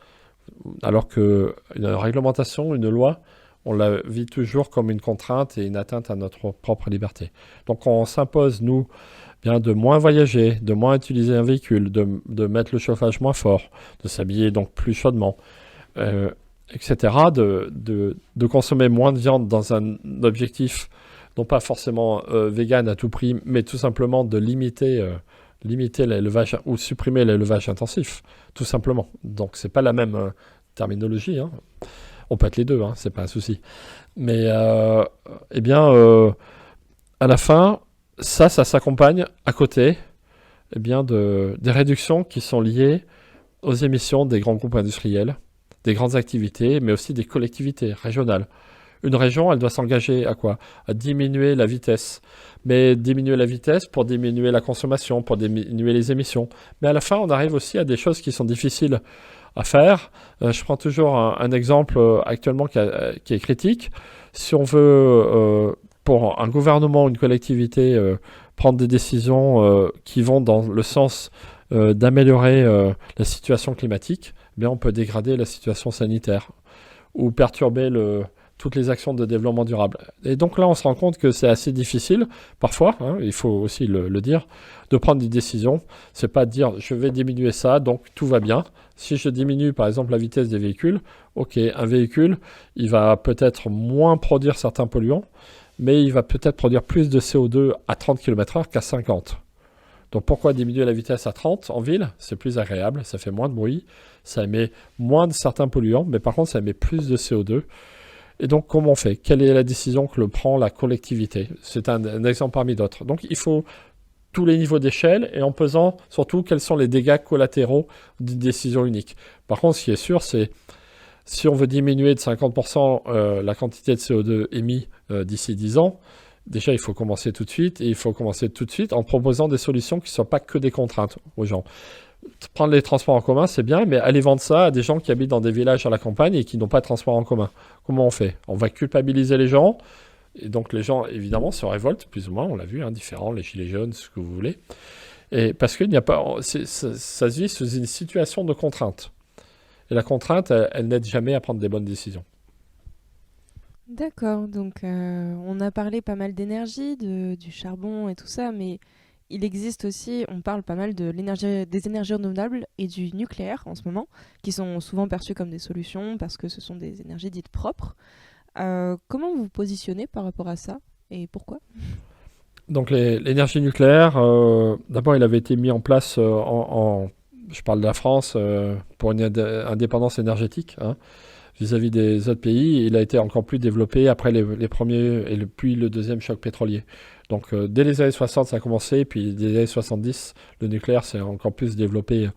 Alors qu'une réglementation, une loi, on la vit toujours comme une contrainte et une atteinte à notre propre liberté. Donc on s'impose, nous, bien de moins voyager, de moins utiliser un véhicule, de mettre le chauffage moins fort, de s'habiller donc plus chaudement, etc., de consommer moins de viande dans un objectif, non pas forcément vegan à tout prix, mais tout simplement de limiter l'élevage ou supprimer l'élevage intensif, tout simplement. Donc c'est pas la même terminologie, hein. On peut être les deux, hein, c'est pas un souci. Mais à la fin, ça s'accompagne à côté des réductions qui sont liées aux émissions des grands groupes industriels, des grandes activités, mais aussi des collectivités régionales. Une région, elle doit s'engager à quoi? À diminuer la vitesse. Mais diminuer la vitesse pour diminuer la consommation, pour diminuer les émissions. Mais à la fin, on arrive aussi à des choses qui sont difficiles à faire. Je prends toujours un exemple actuellement qui est critique. Si on veut, pour un gouvernement ou une collectivité, prendre des décisions qui vont dans le sens d'améliorer la situation climatique, eh bien on peut dégrader la situation sanitaire. ou perturber toutes les actions de développement durable. Et donc là, on se rend compte que c'est assez difficile, parfois, hein, il faut aussi le dire, de prendre des décisions. C'est pas de dire je vais diminuer ça, donc tout va bien. Si je diminue par exemple la vitesse des véhicules, ok, un véhicule, il va peut-être moins produire certains polluants, mais il va peut-être produire plus de CO2 à 30 km/h qu'à 50. Donc pourquoi diminuer la vitesse à 30 en ville? C'est plus agréable, ça fait moins de bruit, ça émet moins de certains polluants, mais par contre ça émet plus de CO2. Et donc, comment on fait? Quelle est la décision que prend la collectivité? C'est un exemple parmi d'autres. Donc, il faut tous les niveaux d'échelle et en pesant surtout quels sont les dégâts collatéraux d'une décision unique. Par contre, ce qui est sûr, c'est si on veut diminuer de 50% la quantité de CO2 émis d'ici 10 ans, déjà, il faut commencer tout de suite et il faut commencer tout de suite en proposant des solutions qui ne soient pas que des contraintes aux gens. Prendre les transports en commun, c'est bien, mais aller vendre ça à des gens qui habitent dans des villages à la campagne et qui n'ont pas de transport en commun. Comment on fait? On va culpabiliser les gens, et donc les gens, évidemment, se révoltent, plus ou moins, on l'a vu, hein, différents, les gilets jaunes, ce que vous voulez. Et parce qu'il n'y a pas... ça se vit sous une situation de contrainte. Et la contrainte, elle n'aide jamais à prendre des bonnes décisions. D'accord, donc on a parlé pas mal d'énergie, du charbon et tout ça, mais il existe aussi, on parle pas mal des énergies renouvelables et du nucléaire en ce moment, qui sont souvent perçues comme des solutions parce que ce sont des énergies dites propres. Comment vous vous positionnez par rapport à ça et pourquoi? Donc l'énergie nucléaire, d'abord il avait été mis en place je parle de la France, pour une indépendance énergétique, hein, vis-à-vis des autres pays. Il a été encore plus développé après les premiers et puis le deuxième choc pétrolier. Donc dès les années 60 ça a commencé, puis dès les années 70 le nucléaire s'est encore plus développé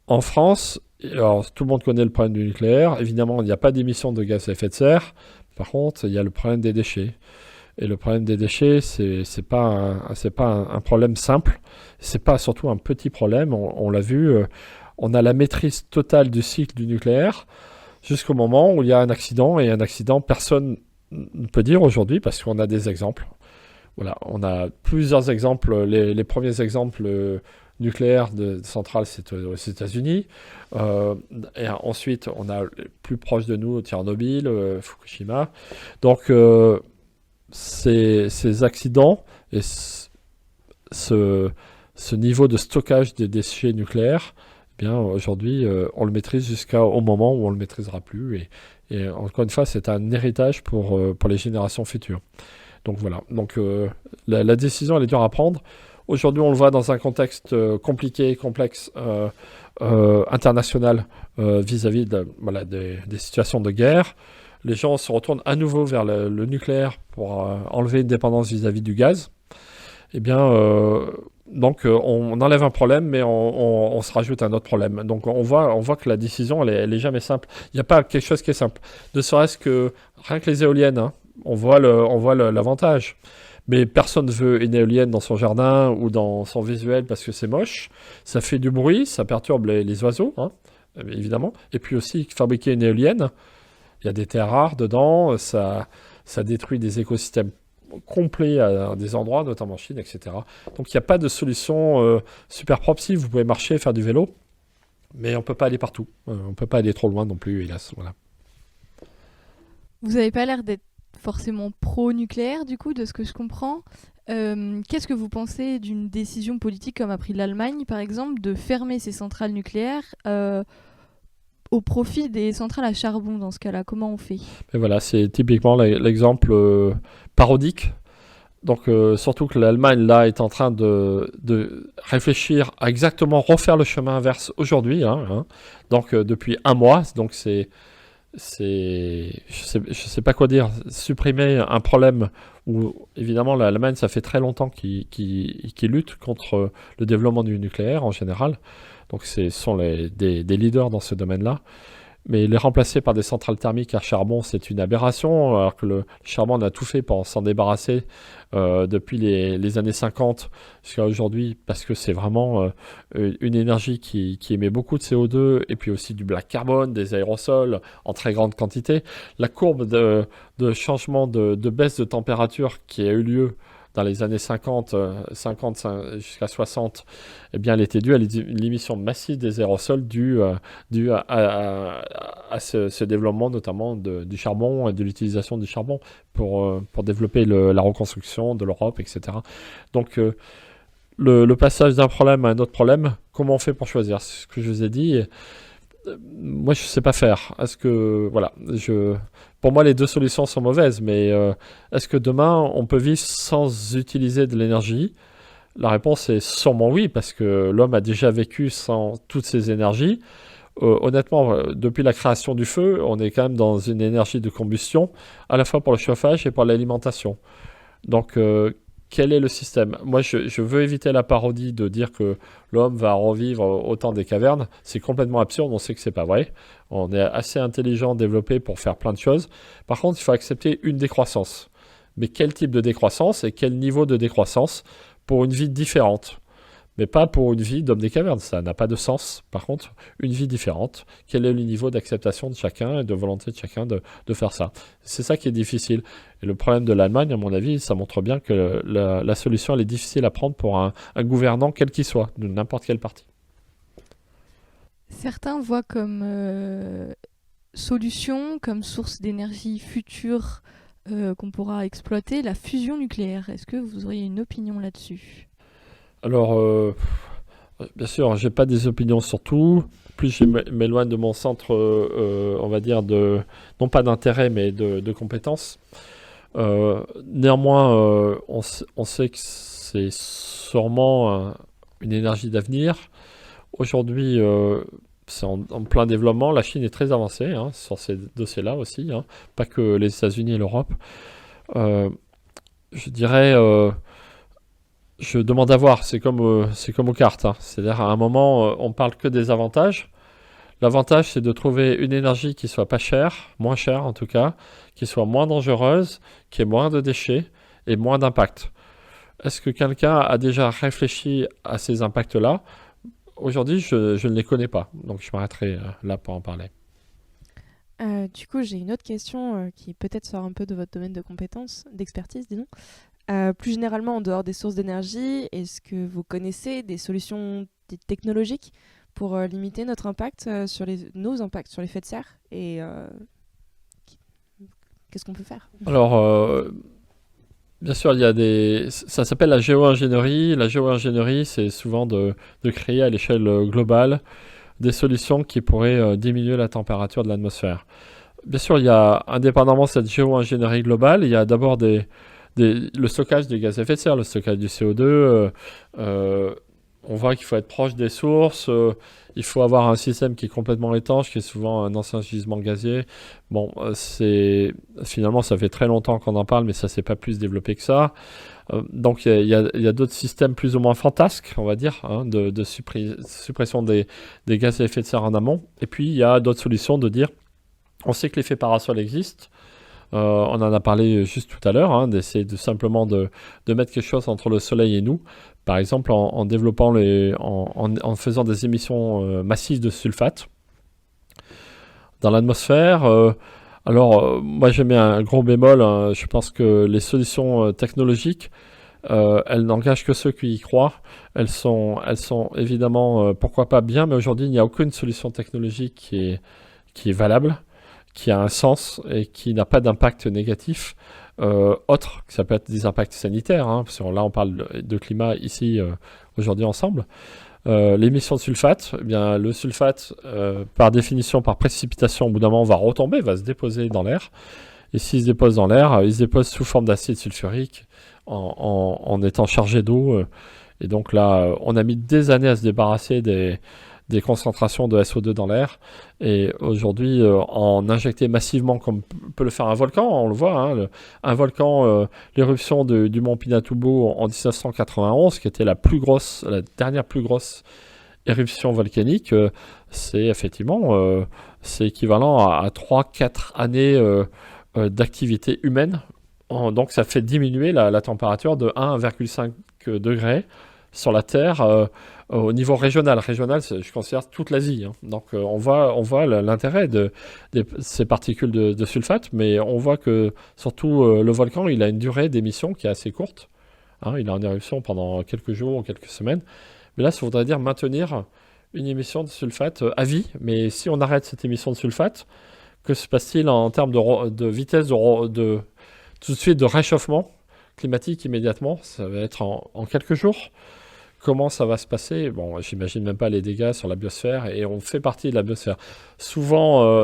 en France. Alors tout le monde connaît le problème du nucléaire. Évidemment il n'y a pas d'émissions de gaz à effet de serre. Par contre il y a le problème des déchets. Et le problème des déchets, c'est pas un problème simple. C'est pas surtout un petit problème. On l'a vu, on a la maîtrise totale du cycle du nucléaire jusqu'au moment où il y a un accident. Et un accident, personne ne peut dire aujourd'hui parce qu'on a des exemples. Voilà, on a plusieurs exemples. Les premiers exemples nucléaires de centrales, c'est aux États-Unis. Et ensuite, on a plus proche de nous, Tchernobyl, Fukushima. Donc, ces accidents et ce niveau de stockage des déchets nucléaires, eh bien aujourd'hui, on le maîtrise jusqu'au moment où on ne le maîtrisera plus. Et encore une fois, c'est un héritage pour les générations futures. Donc voilà. Donc la décision, elle est dure à prendre. Aujourd'hui, on le voit dans un contexte compliqué, complexe, international, vis-à-vis des situations de guerre. Les gens se retournent à nouveau vers le nucléaire pour enlever une dépendance vis-à-vis du gaz. Eh bien, donc on enlève un problème, mais on se rajoute un autre problème. Donc on voit que la décision, elle est jamais simple. Il n'y a pas quelque chose qui est simple. Ne serait-ce que rien que les éoliennes, hein, on voit l'avantage. Mais personne ne veut une éolienne dans son jardin ou dans son visuel parce que c'est moche. Ça fait du bruit, ça perturbe les oiseaux, hein, évidemment. Et puis aussi, fabriquer une éolienne, il y a des terres rares dedans, ça détruit des écosystèmes complets à des endroits, notamment en Chine, etc. Donc il n'y a pas de solution super propre. Si vous pouvez marcher, faire du vélo, mais on ne peut pas aller partout. On ne peut pas aller trop loin non plus, hélas. Voilà. Vous n'avez pas l'air d'être forcément pro-nucléaire, du coup, de ce que je comprends. Qu'est-ce que vous pensez d'une décision politique comme a pris l'Allemagne, par exemple, de fermer ses centrales nucléaires au profit des centrales à charbon dans ce cas-là? Comment on fait? Et voilà, c'est typiquement l'exemple parodique. Donc surtout que l'Allemagne là est en train de réfléchir à exactement refaire le chemin inverse aujourd'hui. Donc depuis un mois, donc je sais pas quoi dire. Supprimer un problème où évidemment l'Allemagne ça fait très longtemps qu'il lutte contre le développement du nucléaire en général. Donc ce sont des leaders dans ce domaine-là. Mais les remplacer par des centrales thermiques à charbon, c'est une aberration, alors que le charbon, on a tout fait pour s'en débarrasser depuis les années 50 jusqu'à aujourd'hui, parce que c'est vraiment une énergie qui émet beaucoup de CO2 et puis aussi du black carbone, des aérosols en très grande quantité. La courbe de changement de baisse de température qui a eu lieu dans les années 50 jusqu'à 60, eh bien, elle était due à l'émission massive des aérosols due à ce développement notamment du charbon et de l'utilisation du charbon pour développer la reconstruction de l'Europe, etc. Donc, le passage d'un problème à un autre problème, comment on fait pour choisir? C'est ce que je vous ai dit. Moi, je ne sais pas faire. Pour moi, les deux solutions sont mauvaises, mais est-ce que demain, on peut vivre sans utiliser de l'énergie? La réponse est sûrement oui, parce que l'homme a déjà vécu sans toutes ces énergies. Honnêtement, depuis la création du feu, on est quand même dans une énergie de combustion, à la fois pour le chauffage et pour l'alimentation. Donc, quel est le système? Moi, je veux éviter la parodie de dire que l'homme va revivre au temps des cavernes. C'est complètement absurde, on sait que c'est pas vrai. On est assez intelligent, développé pour faire plein de choses. Par contre, il faut accepter une décroissance. Mais quel type de décroissance et quel niveau de décroissance pour une vie différente? Mais pas pour une vie d'homme des cavernes, ça n'a pas de sens. Par contre, une vie différente, quel est le niveau d'acceptation de chacun et de volonté de chacun de faire ça? C'est ça qui est difficile. Et le problème de l'Allemagne, à mon avis, ça montre bien que la solution, elle est difficile à prendre pour un gouvernant, quel qu'il soit, de n'importe quel parti. Certains voient comme solution, comme source d'énergie future qu'on pourra exploiter, la fusion nucléaire. Est-ce que vous auriez une opinion là-dessus? Alors, bien sûr, j'ai pas des opinions sur tout. Plus je m'éloigne de mon centre, on va dire, non pas d'intérêt, mais de compétences. Néanmoins, on sait que c'est sûrement une énergie d'avenir. Aujourd'hui, c'est en plein développement. La Chine est très avancée sur ces dossiers-là aussi, pas que les États-Unis et l'Europe. Je dirais... je demande à voir, c'est comme aux cartes. C'est-à-dire, à un moment, on parle que des avantages. L'avantage, c'est de trouver une énergie qui soit pas chère, moins chère en tout cas, qui soit moins dangereuse, qui ait moins de déchets et moins d'impact. Est-ce que quelqu'un a déjà réfléchi à ces impacts-là? Aujourd'hui, je ne les connais pas, donc je m'arrêterai là pour en parler. Du coup, j'ai une autre question qui peut-être sort un peu de votre domaine de compétences, d'expertise, disons. Plus généralement, en dehors des sources d'énergie, est-ce que vous connaissez des solutions technologiques pour limiter notre impact nos impacts sur l'effet de serre? Et qu'est-ce qu'on peut faire? Alors, bien sûr, ça s'appelle la géo-ingénierie. La géo-ingénierie, c'est souvent de créer à l'échelle globale des solutions qui pourraient diminuer la température de l'atmosphère. Bien sûr, il y a, indépendamment de cette géo-ingénierie globale, il y a d'abord le stockage des gaz à effet de serre, le stockage du CO2. On voit qu'il faut être proche des sources. Il faut avoir un système qui est complètement étanche, qui est souvent un ancien gisement gazier. Bon, finalement, ça fait très longtemps qu'on en parle, mais ça ne s'est pas plus développé que ça. Donc, il y a d'autres systèmes plus ou moins fantasques, on va dire, de suppression des gaz à effet de serre en amont. Et puis, il y a d'autres solutions de dire, on sait que l'effet parasol existe. On en a parlé juste tout à l'heure, d'essayer simplement de mettre quelque chose entre le soleil et nous. Par exemple, en développant en faisant des émissions massives de sulfate dans l'atmosphère. Moi, j'ai mis un gros bémol. Je pense que les solutions technologiques, elles n'engagent que ceux qui y croient. Elles sont évidemment, pourquoi pas bien, mais aujourd'hui, il n'y a aucune solution technologique qui est valable, qui a un sens et qui n'a pas d'impact négatif autre, que ça peut être des impacts sanitaires, parce que là on parle de climat ici aujourd'hui ensemble. L'émission de sulfate, eh bien, le sulfate, par définition, par précipitation, au bout d'un moment va retomber, va se déposer dans l'air. Et s'il se dépose dans l'air, il se dépose sous forme d'acide sulfurique en étant chargé d'eau. Et donc là, on a mis des années à se débarrasser des concentrations de SO2 dans l'air. Et aujourd'hui, en injecter massivement, comme peut le faire un volcan, on le voit, un volcan, l'éruption du mont Pinatubo en 1991, qui était la dernière plus grosse éruption volcanique, c'est effectivement c'est équivalent à 3-4 années d'activité humaine. Donc ça fait diminuer la température de 1,5 degrés sur la Terre au niveau régional. Régional, je considère toute l'Asie. Donc on voit l'intérêt de ces particules de sulfate, mais on voit que surtout le volcan, il a une durée d'émission qui est assez courte. Il est en éruption pendant quelques jours ou quelques semaines. Mais là, ça voudrait dire maintenir une émission de sulfate à vie. Mais si on arrête cette émission de sulfate, que se passe-t-il en termes de vitesse tout de suite de réchauffement climatique immédiatement? Ça va être en quelques jours. Comment ça va se passer? Bon, j'imagine même pas les dégâts sur la biosphère, et on fait partie de la biosphère. Souvent,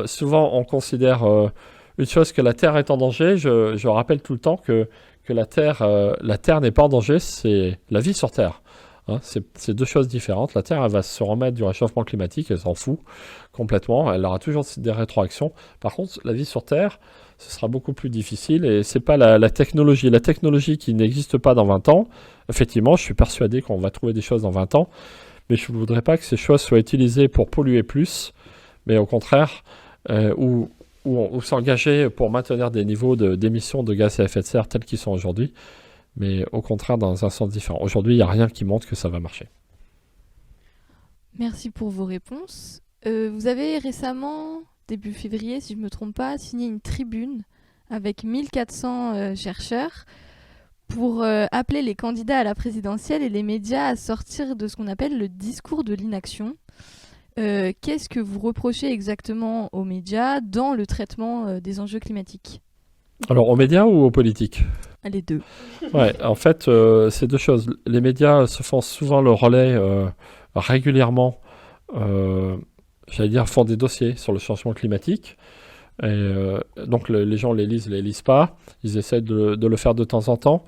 on considère une chose, que la Terre est en danger. Je rappelle tout le temps que la Terre n'est pas en danger, c'est la vie sur Terre. C'est deux choses différentes. La Terre, elle va se remettre du réchauffement climatique, elle s'en fout complètement. Elle aura toujours des rétroactions. Par contre, la vie sur Terre, ce sera beaucoup plus difficile, et c'est pas la technologie. La technologie qui n'existe pas dans 20 ans, effectivement, je suis persuadé qu'on va trouver des choses dans 20 ans, mais je ne voudrais pas que ces choses soient utilisées pour polluer plus, mais au contraire, ou s'engager pour maintenir des niveaux d'émissions de gaz à effet de serre tels qu'ils sont aujourd'hui, mais au contraire dans un sens différent. Aujourd'hui, il n'y a rien qui montre que ça va marcher. Merci pour vos réponses. Vous avez récemment, début février, si je ne me trompe pas, signé une tribune avec 1400 chercheurs pour appeler les candidats à la présidentielle et les médias à sortir de ce qu'on appelle le discours de l'inaction. Qu'est-ce que vous reprochez exactement aux médias dans le traitement des enjeux climatiques? Alors, aux médias ou aux politiques? Les deux. Ouais, en fait, c'est deux choses. Les médias se font souvent le relais régulièrement, font des dossiers sur le changement climatique. Et, donc les gens les lisent pas. Ils essaient de le faire de temps en temps.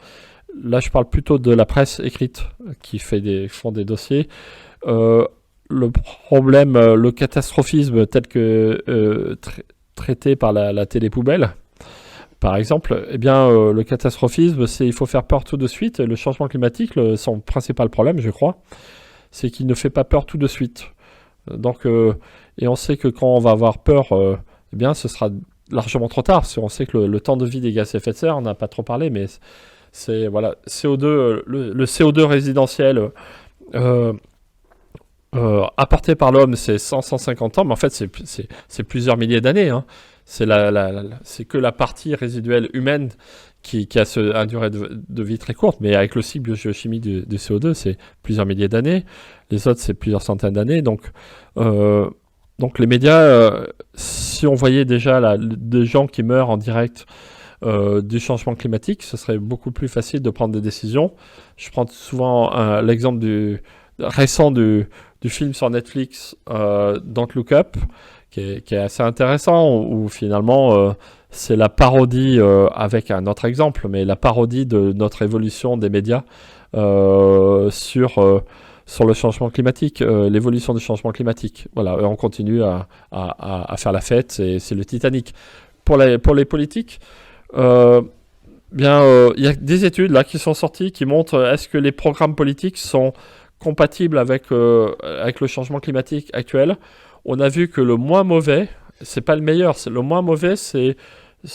Là, je parle plutôt de la presse écrite qui font des dossiers. Le problème, le catastrophisme tel que traité par la télé-poubelle, par exemple, le catastrophisme, c'est il faut faire peur tout de suite. Le changement climatique, son principal problème, je crois, c'est qu'il ne fait pas peur tout de suite. Donc, et on sait que quand on va avoir peur, ce sera largement trop tard. Parce qu'on sait que le temps de vie des gaz à effet de serre, on n'a pas trop parlé, mais c'est CO2, le CO2 résidentiel apporté par l'homme, c'est 100-150 ans, mais en fait, c'est plusieurs milliers d'années. C'est que la partie résiduelle humaine qui a une durée de vie très courte, mais avec le cycle biogéochimie du CO2, c'est plusieurs milliers d'années. Les autres, c'est plusieurs centaines d'années. Donc les médias, si on voyait déjà des gens qui meurent en direct du changement climatique, ce serait beaucoup plus facile de prendre des décisions. Je prends souvent l'exemple récent du film sur Netflix, Don't Look Up, qui est assez intéressant, où finalement c'est la parodie, avec un autre exemple, mais la parodie de notre évolution des médias sur le changement climatique, l'évolution du changement climatique. Voilà, on continue à faire la fête, c'est le Titanic. Pour les politiques, il y a des études là qui sont sorties qui montrent est-ce que les programmes politiques sont compatibles avec le changement climatique actuel. On a vu que le moins mauvais, c'est pas le meilleur, le moins mauvais, c'est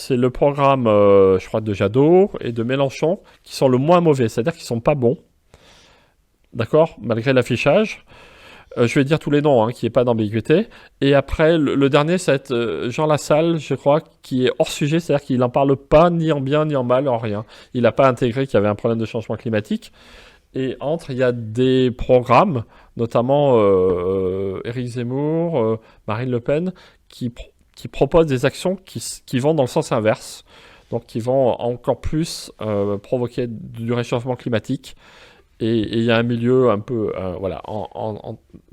le programme, je crois, de Jadot et de Mélenchon, qui sont le moins mauvais, c'est-à-dire qu'ils sont pas bons, d'accord, malgré l'affichage. Je vais dire tous les noms, qu'il n'y ait pas d'ambiguïté. Et après, le dernier, c'est Jean Lassalle, je crois, qui est hors sujet, c'est-à-dire qu'il n'en parle pas ni en bien ni en mal, en rien. Il n'a pas intégré qu'il y avait un problème de changement climatique. Et il y a des programmes, notamment Éric Zemmour, Marine Le Pen, qui proposent des actions qui vont dans le sens inverse, donc qui vont encore plus provoquer du réchauffement climatique. Et il y a un milieu un peu... voilà.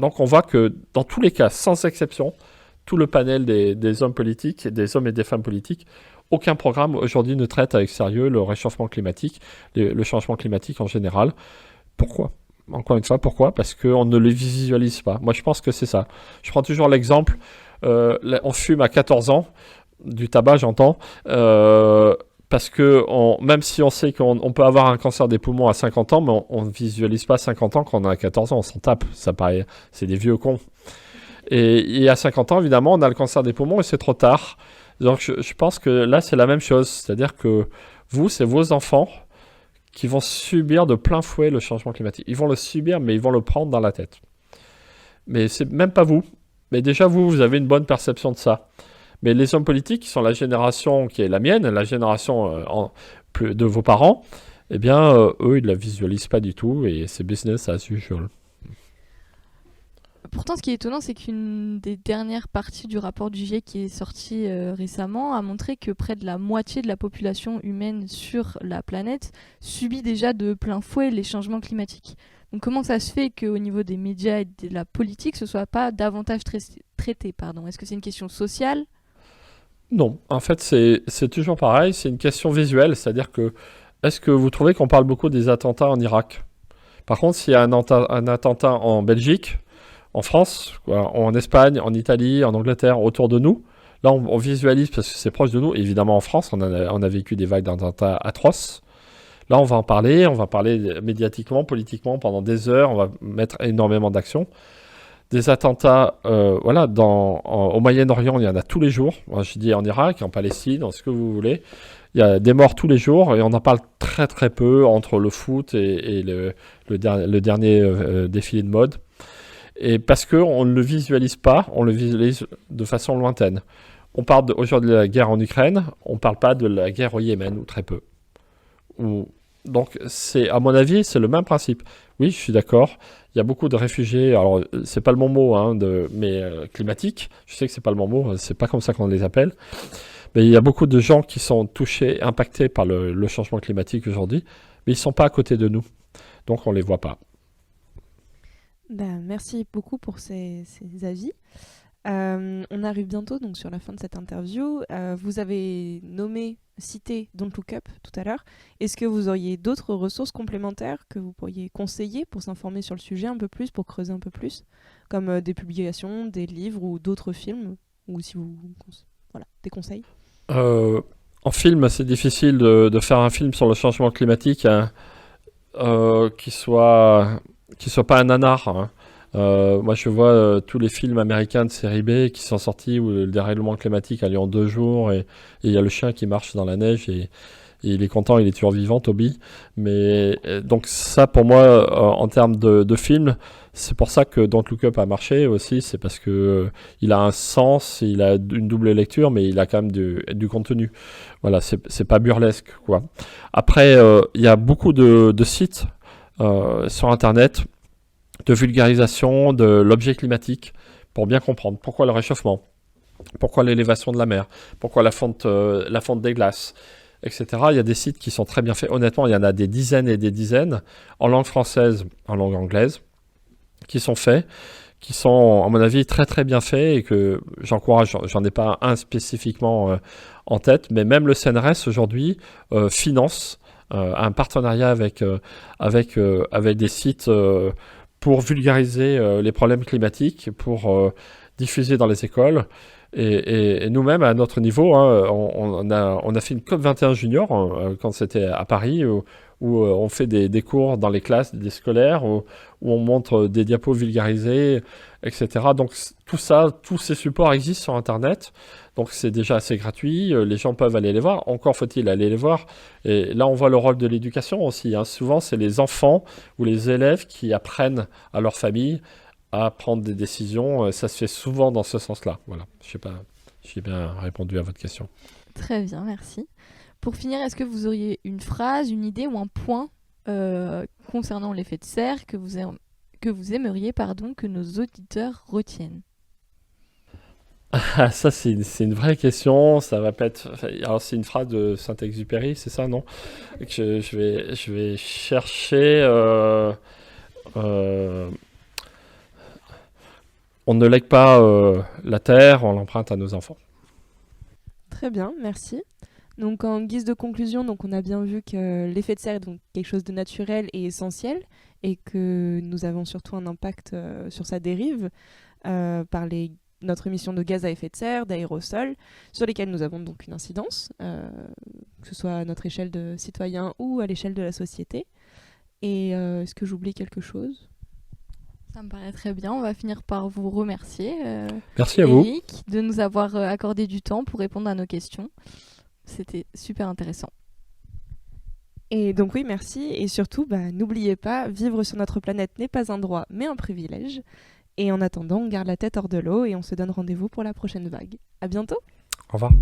Donc on voit que dans tous les cas, sans exception, tout le panel des hommes politiques, des hommes et des femmes politiques, aucun programme aujourd'hui ne traite avec sérieux le réchauffement climatique, le changement climatique en général. Pourquoi ? Encore une fois, pourquoi ? Parce qu'on ne le visualise pas. Moi, je pense que c'est ça. Je prends toujours l'exemple, on fume à 14 ans, du tabac, j'entends, parce que même si on sait qu'on peut avoir un cancer des poumons à 50 ans, mais on ne visualise pas 50 ans quand on a 14 ans, on s'en tape, ça paraît, c'est des vieux cons. Et à 50 ans, évidemment, on a le cancer des poumons et c'est trop tard. Donc je pense que là, c'est la même chose, c'est-à-dire que vous, c'est vos enfants qui vont subir de plein fouet le changement climatique. Ils vont le subir, mais ils vont le prendre dans la tête. Mais c'est même pas vous. Mais déjà, vous avez une bonne perception de ça. Mais les hommes politiques, qui sont la génération qui est la mienne, la génération de vos parents, eh bien, eux, ils ne la visualisent pas du tout et c'est business as usual. Pourtant, ce qui est étonnant, c'est qu'une des dernières parties du rapport du GIEC qui est sorti récemment a montré que près de la moitié de la population humaine sur la planète subit déjà de plein fouet les changements climatiques. Donc comment ça se fait qu'au niveau des médias et de la politique, ce ne soit pas davantage traité, pardon. Est-ce que c'est une question sociale ? Non, en fait, c'est toujours pareil, c'est une question visuelle, c'est-à-dire que est-ce que vous trouvez qu'on parle beaucoup des attentats en Irak? Par contre, s'il y a un attentat en Belgique, en France, en Espagne, en Italie, en Angleterre, autour de nous, là, on visualise parce que c'est proche de nous. Évidemment, en France, on a vécu des vagues d'attentats atroces. Là, on va parler médiatiquement, politiquement pendant des heures, on va mettre énormément d'actions. Des attentats, au Moyen-Orient, il y en a tous les jours. Moi, je dis en Irak, en Palestine, en ce que vous voulez. Il y a des morts tous les jours et on en parle très très peu entre le foot et le dernier défilé de mode. Et parce qu'on ne le visualise pas, on le visualise de façon lointaine. On parle aujourd'hui de la guerre en Ukraine, on ne parle pas de la guerre au Yémen, ou très peu. Donc, à mon avis, c'est le même principe. Oui, je suis d'accord, il y a beaucoup de réfugiés, alors c'est pas le bon mot, mais climatiques, je sais que c'est pas le bon mot, c'est pas comme ça qu'on les appelle, mais il y a beaucoup de gens qui sont touchés, impactés par le changement climatique aujourd'hui, mais ils ne sont pas à côté de nous, donc on ne les voit pas. Merci beaucoup pour ces avis. On arrive bientôt donc sur la fin de cette interview. Vous avez cité Don't Look Up tout à l'heure. Est-ce que vous auriez d'autres ressources complémentaires que vous pourriez conseiller pour s'informer sur le sujet un peu plus, pour creuser un peu plus, comme des publications, des livres ou d'autres films, ou si vous... Voilà, des conseils? En film, c'est difficile de faire un film sur le changement climatique qui soit pas un nanar. Moi, je vois tous les films américains de série B qui sont sortis où le dérèglement climatique a lieu en 2 jours et il y a le chien qui marche dans la neige et il est content, il est toujours vivant, Toby. Mais donc ça, pour moi, en termes de film, c'est pour ça que Don't Look Up a marché aussi. C'est parce que il a un sens, il a une double lecture, mais il a quand même du contenu. Voilà, c'est pas burlesque, quoi. Après, il y a beaucoup de sites sur Internet de vulgarisation de l'objet climatique pour bien comprendre pourquoi le réchauffement, pourquoi l'élévation de la mer, pourquoi la fonte des glaces, etc. Il y a des sites qui sont très bien faits. Honnêtement, il y en a des dizaines et des dizaines en langue française, en langue anglaise, qui sont faits, qui sont, à mon avis, très très bien faits et que j'encourage. J'en ai pas un spécifiquement en tête, mais même le CNRS aujourd'hui finance un partenariat avec des sites pour vulgariser les problèmes climatiques, pour diffuser dans les écoles. Et nous-mêmes, à notre niveau, on a fait une COP21 junior quand c'était à Paris, où on fait des cours dans les classes, des scolaires, où on montre des diapos vulgarisés, etc. Donc tout ça, tous ces supports existent sur Internet. Donc c'est déjà assez gratuit, les gens peuvent aller les voir. Encore faut-il aller les voir. Et là, on voit le rôle de l'éducation aussi. Souvent, c'est les enfants ou les élèves qui apprennent à leur famille à prendre des décisions. Ça se fait souvent dans ce sens-là. Voilà. Je sais pas, j'ai bien répondu à votre question. Très bien, merci. Pour finir, est-ce que vous auriez une phrase, une idée ou un point concernant l'effet de serre que vous aimeriez que nos auditeurs retiennent? Ah, ça, c'est une vraie question. Ça va pas être... Alors, c'est une phrase de Saint-Exupéry, c'est ça, non? Je vais chercher... On ne lègue pas la terre, on l'emprunte à nos enfants. Très bien, merci. Donc en guise de conclusion, donc on a bien vu que l'effet de serre est donc quelque chose de naturel et essentiel et que nous avons surtout un impact sur sa dérive par notre émission de gaz à effet de serre, d'aérosols, sur lesquels nous avons donc une incidence, que ce soit à notre échelle de citoyens ou à l'échelle de la société. Et est-ce que j'oublie quelque chose ? Ça me paraît très bien. On va finir par vous remercier, Merci à vous. Eric, de nous avoir accordé du temps pour répondre à nos questions. C'était super intéressant. Et donc oui, merci. Et surtout, n'oubliez pas, vivre sur notre planète n'est pas un droit, mais un privilège. Et en attendant, on garde la tête hors de l'eau et on se donne rendez-vous pour la prochaine vague. À bientôt. Au revoir.